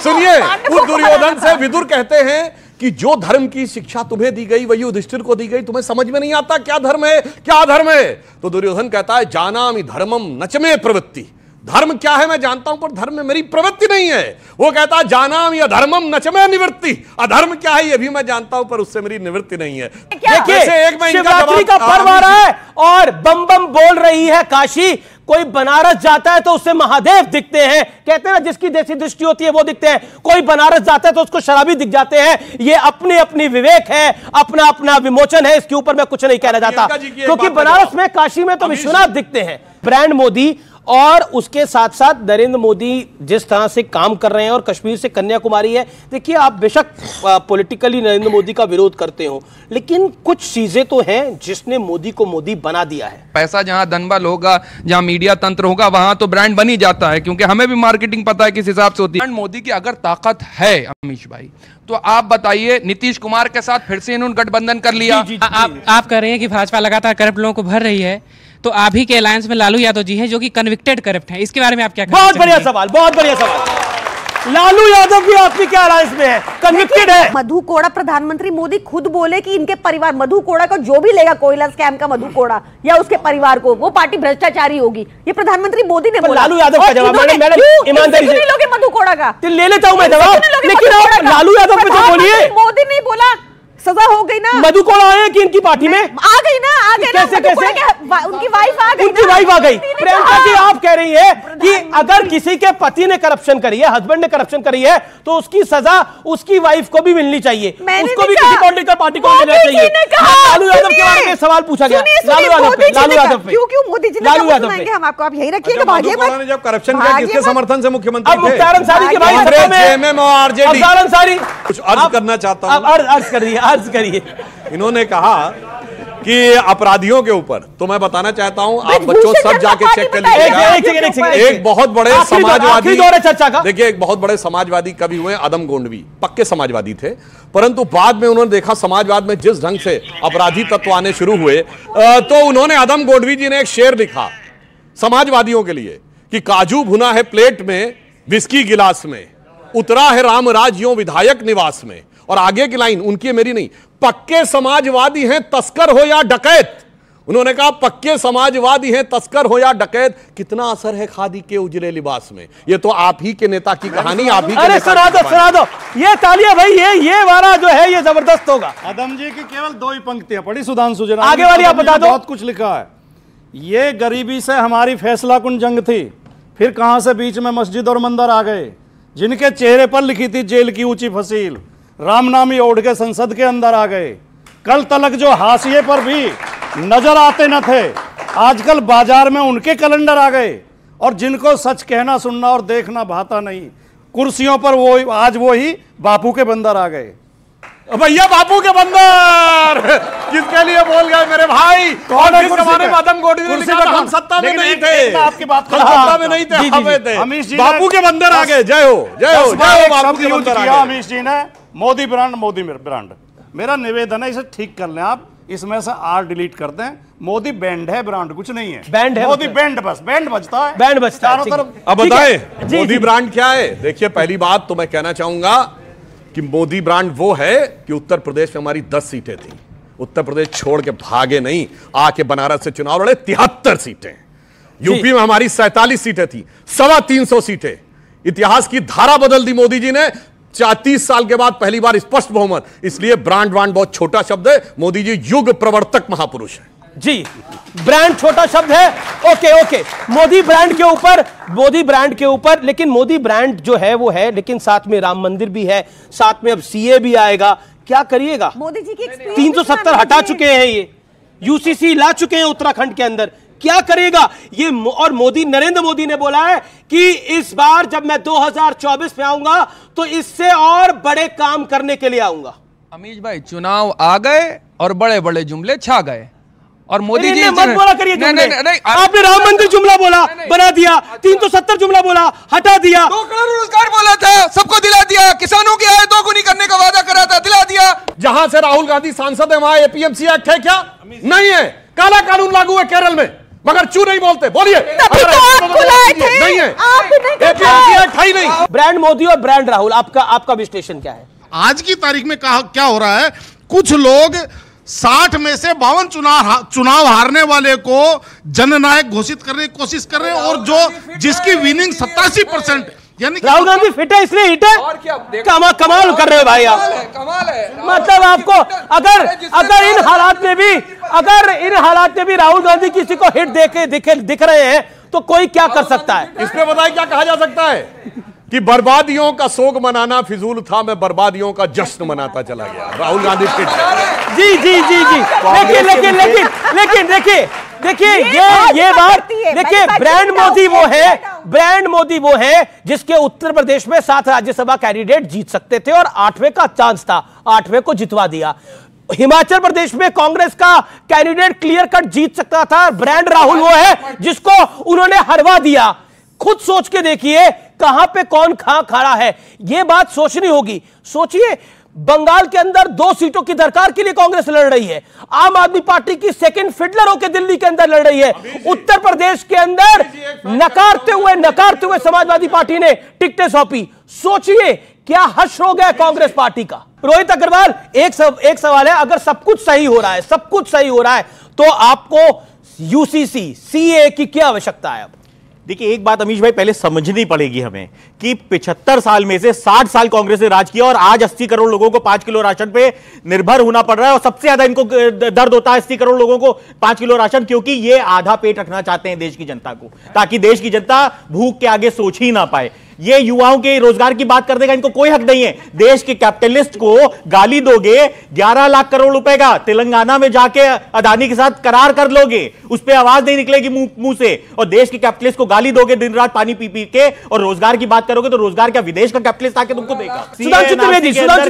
सुनिए, उस दुर्योधन से विदुर कहते हैं कि जो धर्म की शिक्षा तुम्हें दी गई वही युधिष्ठिर को दी गई, तुम्हें समझ में नहीं आता क्या धर्म है क्या अधर्म है। तो दुर्योधन कहता है जानामि धर्मम नचमे प्रवृत्ति, धर्म क्या है मैं जानता हूं पर धर्म में मेरी प्रवृत्ति नहीं है। वो कहता है जानामि अधर्मम नचमे निवृत्ति, अधर्म क्या है ये भी मैं जानता हूं पर उससे मेरी निवृत्ति नहीं है। देखिए शिवरात्रि का पर्व आ रहा है और बम बम बोल रही है काशी। कोई बनारस जाता है तो उससे महादेव दिखते हैं, कहते हैं ना जिसकी जैसी दृष्टि होती है वो दिखते हैं। कोई बनारस जाता है तो उसको शराबी दिख जाते हैं। ये अपनी अपनी विवेक है, अपना अपना विमोचन है, इसके ऊपर मैं कुछ नहीं कहना चाहता क्योंकि बनारस में काशी में तो विश्वनाथ दिखते हैं। ब्रांड मोदी और उसके साथ साथ नरेंद्र मोदी जिस तरह से काम कर रहे हैं और कश्मीर से कन्याकुमारी है, देखिए आप बेशक पॉलिटिकली नरेंद्र मोदी का विरोध करते हो लेकिन कुछ चीजें तो हैं जिसने मोदी को मोदी बना दिया है। पैसा जहां धनबल होगा, जहां मीडिया तंत्र होगा, वहां तो ब्रांड बन ही जाता है क्योंकि हमें भी मार्केटिंग पता है किस हिसाब से होती है। मोदी की अगर ताकत है अमीश भाई तो आप बताइए, नीतीश कुमार के साथ फिर से इन्होंने गठबंधन कर लिया। आप कह रहे हैं कि भाजपा लगातार करप्ट लोगों को भर रही है, तो आप ही के अलायंस में लालू यादव जी हैं जो कि कन्विक्टेड करप्ट हैं, इसके बारे में आप क्या कहते हैं? बहुत बढ़िया सवाल, बहुत बढ़िया सवाल। लालू यादव भी आपकी क्या अलायंस में है? कन्विक्टेड है। मधु कोड़ा प्रधानमंत्री मोदी खुद बोले कि इनके परिवार, मधु कोड़ा को जो भी लेगा कोयला स्कैम का मधु कोड़ा या उसके परिवार को, वो पार्टी भ्रष्टाचारी होगी। ये प्रधानमंत्री मोदी ने बोला। लालू यादव का जवाब मैडम ईमानदारी से लोगे मधु कोड़ा का ले लेता हूं मैं जवाब, लेकिन आप लालू यादव पे तो बोलिए। मोदी नहीं बोला, सजा हो गई ना। मधु कोड़ा आए कि इनकी पार्टी में आ गई ना, आ गई कैसे ना। उनकी वाइफ आ गई, उनकी वाइफ आ गई। प्रियंका जी आप कह रही है कि अगर किसी के पति ने करप्शन करी है, हस्बैंड ने करप्शन करी है तो उसकी सजा उसकी वाइफ को भी मिलनी चाहिए, उसको भी किसी पॉलिटिकल पार्टी को मिलना चाहिए। लालू यादव के बारे में सवाल पूछा गया। लालू यादव पे, लालू यादव पे, क्यों मोदी जी ने लालू यादव पे हम आपको आप यही रखिएगा, भागिए मत। जब करप्शन किया किसके समर्थन से मुख्यमंत्री थे? अब मुख्तार अंसारी के भाई अफजल अंसारी। कुछ अर्ज करना चाहता हूं। अर्ज करिए, अर्ज करिए। इन्होंने कहा कि अपराधियों के ऊपर, तो मैं बताना चाहता हूं आप बच्चों सब जाके चेक कर लीजिएगा। एक बहुत बड़े समाजवादी, देखिए एक बहुत बड़े समाजवादी कवि हुए अदम गोंडवी, पक्के समाजवादी थे, परंतु बाद में उन्होंने देखा समाजवाद में जिस ढंग से अपराधी तत्व आने शुरू हुए तो उन्होंने अदम गोंडवी जी ने एक शेर लिखा समाजवादियों के लिए कि काजू भुना है प्लेट में, विस्की गिलास में, उतरा है रामराज यूं विधायक निवास में। और आगे की लाइन उनकी मेरी नहीं, पक्के समाजवादी हैं तस्कर हो या डकैत। उन्होंने कहा पक्के समाजवादी हैं तस्कर हो या डकैत, कितना असर है खादी के उजले लिबास में। ये तो आप ही के नेता की कहानी, आप ही के नेता की कहानी। सुना दो ये तालियां भाई, ये वाला जो है ये जबरदस्त होगा। अदम जी की केवल 2 ही पंक्तियां पढ़ी सुधांशु जी, आगे वाली आप बता दो। बहुत कुछ लिखा है। ये गरीबी से हमारी फैसला कुन जंग थी, फिर कहां से बीच में मस्जिद और मंदिर आ गए, जिनके चेहरे पर लिखी थी जेल की ऊंची फसील, रामनामी ओढ़ के संसद के अंदर आ गए। कल तलक जो हाशिए पर भी नजर आते न थे, आजकल बाजार में उनके कैलेंडर आ गए। और जिनको सच कहना सुनना और देखना भाता नहीं, कुर्सियों पर वो आज वो ही बापू के बंदर आ गए। भैया बापू के बंदर किसके लिए बोल गए मेरे भाई? कौन जिस जमाने में अदम गोंडवी ने लिखा था हम सत्ता में नहीं थे, आपकी बात हम सत्ता में नहीं थे, हमें थे बापू के बंदर आ गए। जय हो जय हो जय हो बापू के बंदर आ गए। अमीश जी ने मोदी ब्रांड, मोदी ब्रांड, मेरा निवेदन है इसे ठीक कर लें आप, इसमें से आर डिलीट कर दें। मोदी बैंड है, ब्रांड कुछ नहीं है। बैंड है, मोदी बैंड, बस बैंड बजता है, बैंड बजता है चारों तरफ। अब बताएं मोदी ब्रांड क्या है? देखिए पहली बात तो मैं कहना चाहूंगा कि मोदी ब्रांड वो है कि उत्तर प्रदेश में हमारी 10 सीटें थी, उत्तर प्रदेश छोड़ के भागे नहीं, आके बनारस से चुनाव लड़े 73 सीटें। यूपी में हमारी 47 सीटें थी, 325 सीटें। इतिहास की धारा बदल दी मोदी जी ने। 30 साल के बाद पहली बार स्पष्ट बहुमत। इसलिए ब्रांड बहुत छोटा शब्द है। मोदी जी युग प्रवर्तक महापुरुष है जी। ब्रांड छोटा शब्द है। ओके मोदी ब्रांड के ऊपर लेकिन मोदी ब्रांड जो है वो है, लेकिन साथ में राम मंदिर भी है, साथ में अब सीए भी आएगा। क्या करिएगा? मोदी जी की 370 हटा चुके हैं, ये यूसीसी ला चुके हैं उत्तराखंड के अंदर। क्या करेगा ये? और नरेंद्र मोदी ने बोला है कि इस बार जब मैं 2024 में आऊंगा तो इससे और बड़े काम करने के लिए आऊंगा। अमीश भाई, चुनाव आ गए और बड़े बड़े जुमले छा गए और मोदी जी मत बोला करिए जुमले। आपने राम मंदिर जुमला बोला, बना दिया। 370 जुमला बोला, हटा दिया। 2 करोड़ रोजगार बोला था, सबको दिला दिया। किसानों की आय 2 गुनी करने का वादा करा था, दिला दिया। जहां से राहुल गांधी सांसद है वहां एपीएमसी एक्ट है क्या? नहीं है। काला कानून लागू है केरल में, मगर चू नहीं बोलते। बोलिए नहीं है, एपीएमसी एक्ट है ही नहीं। ब्रांड मोदी और ब्रांड राहुल, आपका विश्लेषण क्या है? आज की तारीख में क्या हो रहा है? कुछ लोग 60 में से 52 चुनाव हारने वाले को जननायक घोषित करने की कोशिश कर रहे हैं, और जो जिसकी विनिंग 87% यानी राहुल गांधी फिट है इसलिए हिट है। और क्या कमाल कर रहे हो भाई आप। कमाल है। मतलब आपको अगर इन हालात में भी राहुल गांधी किसी को हिट दिख रहे हैं तो कोई क्या कर सकता है? इस पे बताइए क्या कहा जा सकता है कि बर्बादियों का सोग मनाना फिजूल था, मैं बर्बादियों का जश्न मनाता चला गया। राहुल गांधी फिट है। जी। लेकिन देखिए ये बात देखिए, ब्रांड मोदी वो है जिसके उत्तर प्रदेश में 7 राज्यसभा कैंडिडेट जीत सकते थे और 8वें का चांस था, 8वें को जितवा दिया। हिमाचल प्रदेश में कांग्रेस का कैंडिडेट क्लियर कट जीत सकता था। ब्रांड राहुल वो है जिसको उन्होंने हरवा दिया। खुद सोच के देखिए कहां पे कौन खड़ा है, यह बात सोचनी होगी। सोचिए, बंगाल के अंदर 2 सीटों की दरकार के लिए कांग्रेस लड़ रही है। आम आदमी पार्टी की सेकंड फिडलर होकर दिल्ली के अंदर लड़ रही है। उत्तर प्रदेश के अंदर नकारते हुए समाजवादी पार्टी ने टिकटें सौंपी। सोचिए क्या हश्र हो गया कांग्रेस पार्टी का। रोहित अग्रवाल, एक सवाल है, अगर सब कुछ सही हो रहा है तो आपको यूसीसी सीए की क्या आवश्यकता है? देखिए, एक बात अमीश भाई पहले समझनी पड़ेगी हमें कि 75 साल में से 60 साल कांग्रेस ने राज किया और आज 80 करोड़ लोगों को 5 किलो राशन पे निर्भर होना पड़ रहा है। और सबसे ज्यादा इनको दर्द होता है 80 करोड़ लोगों को 5 किलो राशन, क्योंकि ये आधा पेट रखना चाहते हैं देश की जनता को, ताकि देश की जनता भूख के आगे सोच ही ना पाए। ये युवाओं के रोजगार की बात करने का इनको कोई हक नहीं है। देश के कैपिटलिस्ट को गाली दोगे, 11 लाख करोड़ रुपए का तेलंगाना में जाके अदानी के साथ करार कर लोगे, उस पर आवाज नहीं निकलेगी मुंह से। और देश के कैपिटलिस्ट को गाली दोगे दिन रात पानी पी के, और रोजगार की बात करोगे तो रोजगार क्या विदेश का कैपिटलिस्ट आके तुमको देगा? सुधांशु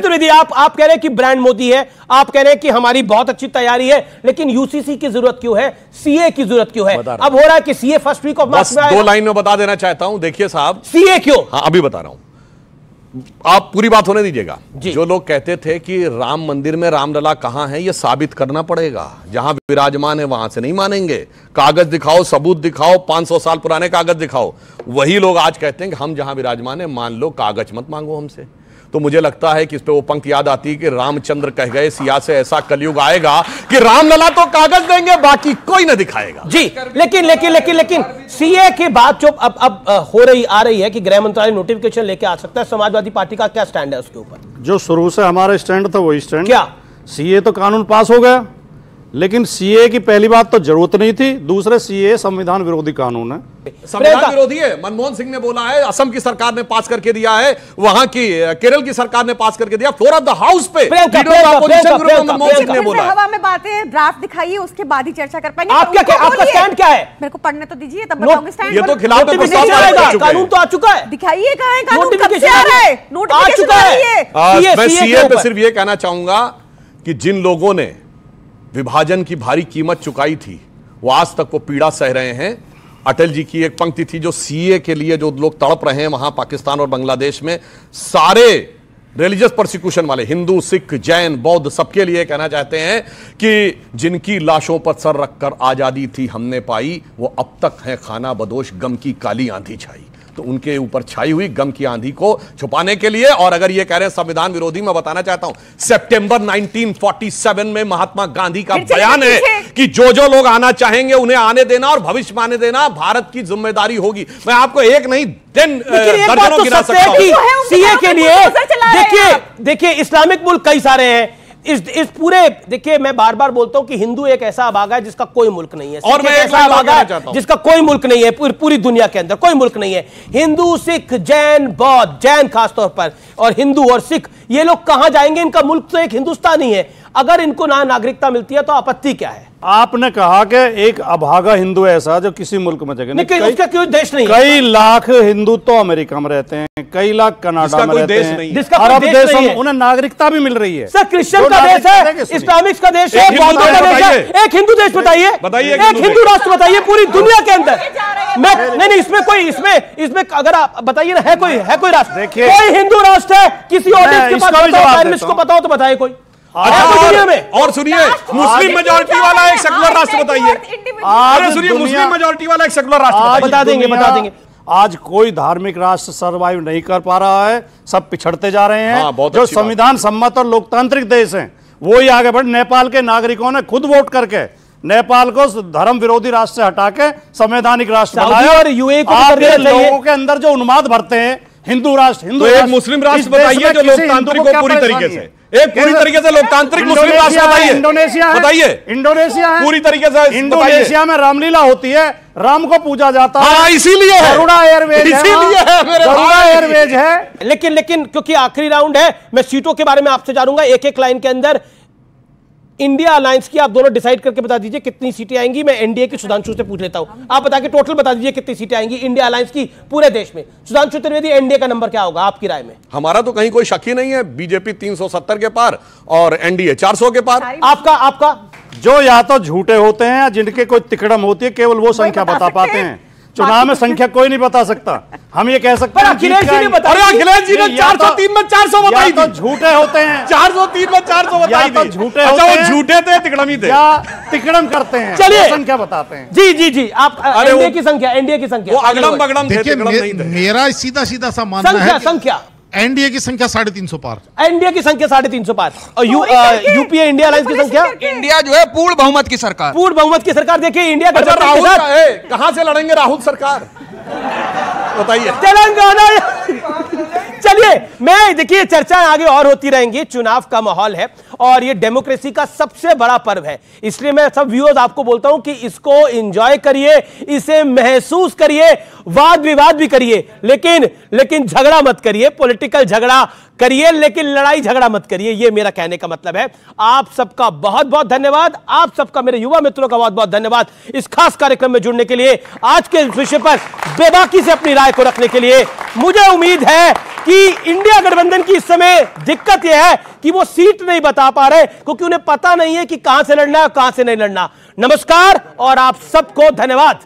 त्रिवेदी, आप कह रहे हैं कि ब्रांड मोदी है, आप कह रहे हैं कि हमारी बहुत अच्छी तैयारी है, लेकिन यूसीसी की जरूरत क्यों है, सीए की जरूरत क्यों है? अब हो रहा है कि CA first week of March में आएगा। 2 लाइन में बता देना चाहता हूं। देखिए साहब, सीए क्यों? हाँ, अभी बता रहा हूं, आप पूरी बात होने दीजिएगा। जो लोग कहते थे कि राम मंदिर में रामलला कहां है, यह साबित करना पड़ेगा। जहां विराजमान है वहां से नहीं मानेंगे। कागज दिखाओ, सबूत दिखाओ, 500 साल पुराने कागज दिखाओ। वही लोग आज कहते हैं कि हम जहां विराजमान है मान लो, कागज मत मांगो हमसे। तो मुझे लगता है कि इस पे वो पंक्ति याद आती है कि रामचंद्र कह गए, सिया से ऐसा कलयुग आएगा कि रामलला तो कागज देंगे, बाकी कोई न दिखाएगा। जी, लेकिन सीए की बात जो अब आ रही है कि गृह मंत्रालय नोटिफिकेशन लेके आ सकता है, समाजवादी पार्टी का क्या स्टैंड है उसके ऊपर? जो शुरू से हमारा स्टैंड था वही स्टैंड। क्या? सीए तो कानून पास हो गया, लेकिन सीए की पहली बात तो जरूरत नहीं थी, दूसरे सीए संविधान विरोधी कानून है। संविधान विरोधी है, मनमोहन सिंह ने बोला है, असम की सरकार ने पास करके दिया है, वहां की केरल की सरकार ने पास करके दिया, फ्लोर ऑफ द हाउस पे मनमोहन सिंह ने बोला। हवा में बातें, ड्राफ्ट दिखाइए, उसके बाद ही चर्चा कर पाएंगे। आपका स्टैंड क्या है? मेरे को पढ़ने तो दीजिए, तब बताऊंगी स्टैंड। ये तो खिलाफ कानून तो आ चुका है, दिखाइए कहां है कानून, कब से आ रहा है, नोटिफिकेशन आ रही है। मैं सीए पे सिर्फ ये कहना चाहूंगा कि जिन लोगों ने विभाजन की भारी कीमत चुकाई थी, वो आज तक वो पीड़ा सह रहे हैं। अटल जी की एक पंक्ति थी, जो सीए के लिए जो लोग तड़प रहे हैं वहां पाकिस्तान और बांग्लादेश में, सारे रिलीजियस प्रोसिक्यूशन वाले, हिंदू, सिख, जैन, बौद्ध, सबके लिए कहना चाहते हैं कि जिनकी लाशों पर सर रखकर आजादी थी हमने पाई, वो अब तक है खाना बदोश, गम की काली आंधी छाई। तो उनके ऊपर छाई हुई गम की आंधी को छुपाने के लिए। और अगर ये कह रहे हैं संविधान विरोधी, मैं बताना चाहता हूं सितंबर 1947 में महात्मा गांधी का बयान है कि जो जो लोग आना चाहेंगे उन्हें आने देना और भविष्य में आने देना भारत की जिम्मेदारी होगी। मैं आपको एक नहीं दर्जनों गिना सकता हूं। सीए के लिए देखिए इस्लामिक मुल्क कई सारे हैं इस पूरे, देखिए मैं बार बार बोलता हूं कि हिंदू एक ऐसा आबागा है जिसका कोई मुल्क नहीं है, और मैं ऐसा आबागा है जिसका कोई मुल्क नहीं है, पूरी दुनिया के अंदर कोई मुल्क नहीं है। हिंदू, सिख, जैन, बौद्ध, जैन खासतौर पर, और हिंदू और सिख, ये लोग कहां जाएंगे? इनका मुल्क तो एक हिंदुस्तान ही है। अगर इनको ना नागरिकता मिलती है तो आपत्ति क्या है? आपने कहा कि एक अभागा हिंदू ऐसा जो किसी मुल्क में जगह नहीं, उसका कोई देश नहीं। कई लाख हिंदू तो अमेरिका में रहते हैं, कई लाख कनाडा में रहते हैं, जिसका अरब देशों में उन्हें नागरिकता भी मिल रही है। सर क्रिश्चियन का देश है, इस्लामिक का देश है, बौद्ध का देश है, एक हिंदू देश बताइए, एक हिंदू राष्ट्र बताइए पूरी दुनिया के अंदर। नहीं, इसमें अगर आप बताइए ना, है कोई राष्ट्र, कोई हिंदू राष्ट्र है किसी और देश के पास? को बताओ तो बताइए कोई। और सुनिए, मुस्लिम मेजॉरिटी वाला एक सेकुलर राष्ट्र बताइए। सुनिए, मुस्लिम मेजॉरिटी वाला एक सेकुलर राष्ट्र बता देंगे। आज कोई धार्मिक राष्ट्र सर्वाइव नहीं कर पा रहा है, सब पिछड़ते जा रहे हैं। जो संविधान सम्मत और लोकतांत्रिक देश हैं वो ही आगे बढ़। नेपाल के नागरिकों ने खुद वोट करके नेपाल को धर्म विरोधी राष्ट्र से हटा के संवैधानिक राष्ट्र बनाया। और यूएई को लोगों के अंदर जो उन्माद भरते हैं हिंदू राष्ट्र, हिंदू एक मुस्लिम राष्ट्र बताइए जो लोकतांत्रिक को पूरी तरीके से, एक पूरी तरीके से लोकतांत्रिक मुस्लिम राष्ट्र बताइए। इंडोनेशिया बताइए, इंडोनेशिया है पूरी तरीके से। इंडोनेशिया में रामलीला होती है, राम को पूजा जाता है। हाँ, इसीलिए है गरुड़ा एयरवेज, इसीलिए है गरुड़ा एयरवेज है। लेकिन क्योंकि आखिरी राउंड है, मैं सीटों के बारे में आपसे जानूंगा एक लाइन के अंदर। इंडिया अलायंस की आप दोनों डिसाइड करके बता दीजिए कितनी सीटें आएंगी। मैं एनडीए की सुधांशु से पूछ लेता हूं, आप बता के टोटल बता दीजिए कितनी सीटें आएंगी इंडिया अलायंस की पूरे देश में। सुधांशु त्रिवेदी, एनडीए का नंबर क्या होगा आपकी राय में? हमारा तो कहीं कोई शक ही नहीं है, बीजेपी 370 के पार और एनडीए 400 के पार। आपका जो या तो झूठे होते हैं या जिनके कोई तिकड़म होती है, केवल वो संख्या बता पाते हैं। चुनाव में संख्या कोई नहीं बता सकता। हम ये कह सकते हैं अखिलेश जी ने 403 में 400 बताई थी। झूठे होते हैं 403 में 400 बताई थी। झूठे अच्छा, वो झूठे थे, तिकड़मी थे, या तिकड़म करते हैं। चलिए संख्या बताते हैं। जी आप एनडीए की संख्या वो अगड़म बगड़म थे। मेरा सीधा सा मानना है संख्या एनडीए की संख्या 350 पार, एनडीए की संख्या 350 पार। और यूपीए इंडिया अलायंस की संख्या, इंडिया जो है पूर्ण बहुमत की सरकार, देखिए इंडिया का कहां से लड़ेंगे राहुल सरकार बताइए। तेलंगाना। चलिए, मैं देखिए चर्चा आगे और होती रहेंगी। चुनाव का माहौल है और ये डेमोक्रेसी का सबसे बड़ा पर्व है, इसलिए मैं सब व्यूअर्स आपको बोलता हूं कि इसको एंजॉय करिए, इसे महसूस करिए, वाद विवाद भी करिए, लेकिन झगड़ा मत करिए, पॉलिटिकल झगड़ा करिए लेकिन लड़ाई झगड़ा मत करिए। ये मेरा कहने का मतलब है। आप सबका बहुत बहुत धन्यवाद, आप सबका, मेरे युवा मित्रों का बहुत बहुत धन्यवाद इस खास कार्यक्रम में जुड़ने के लिए, आज के विषय पर बेबाकी से अपनी राय को रखने के लिए। मुझे उम्मीद है कि इंडिया गठबंधन की इस समय दिक्कत यह है कि वो सीट नहीं बता पा रहे क्योंकि उन्हें पता नहीं है कि कहां से लड़ना है और कहां से नहीं लड़ना। नमस्कार और आप सबको धन्यवाद।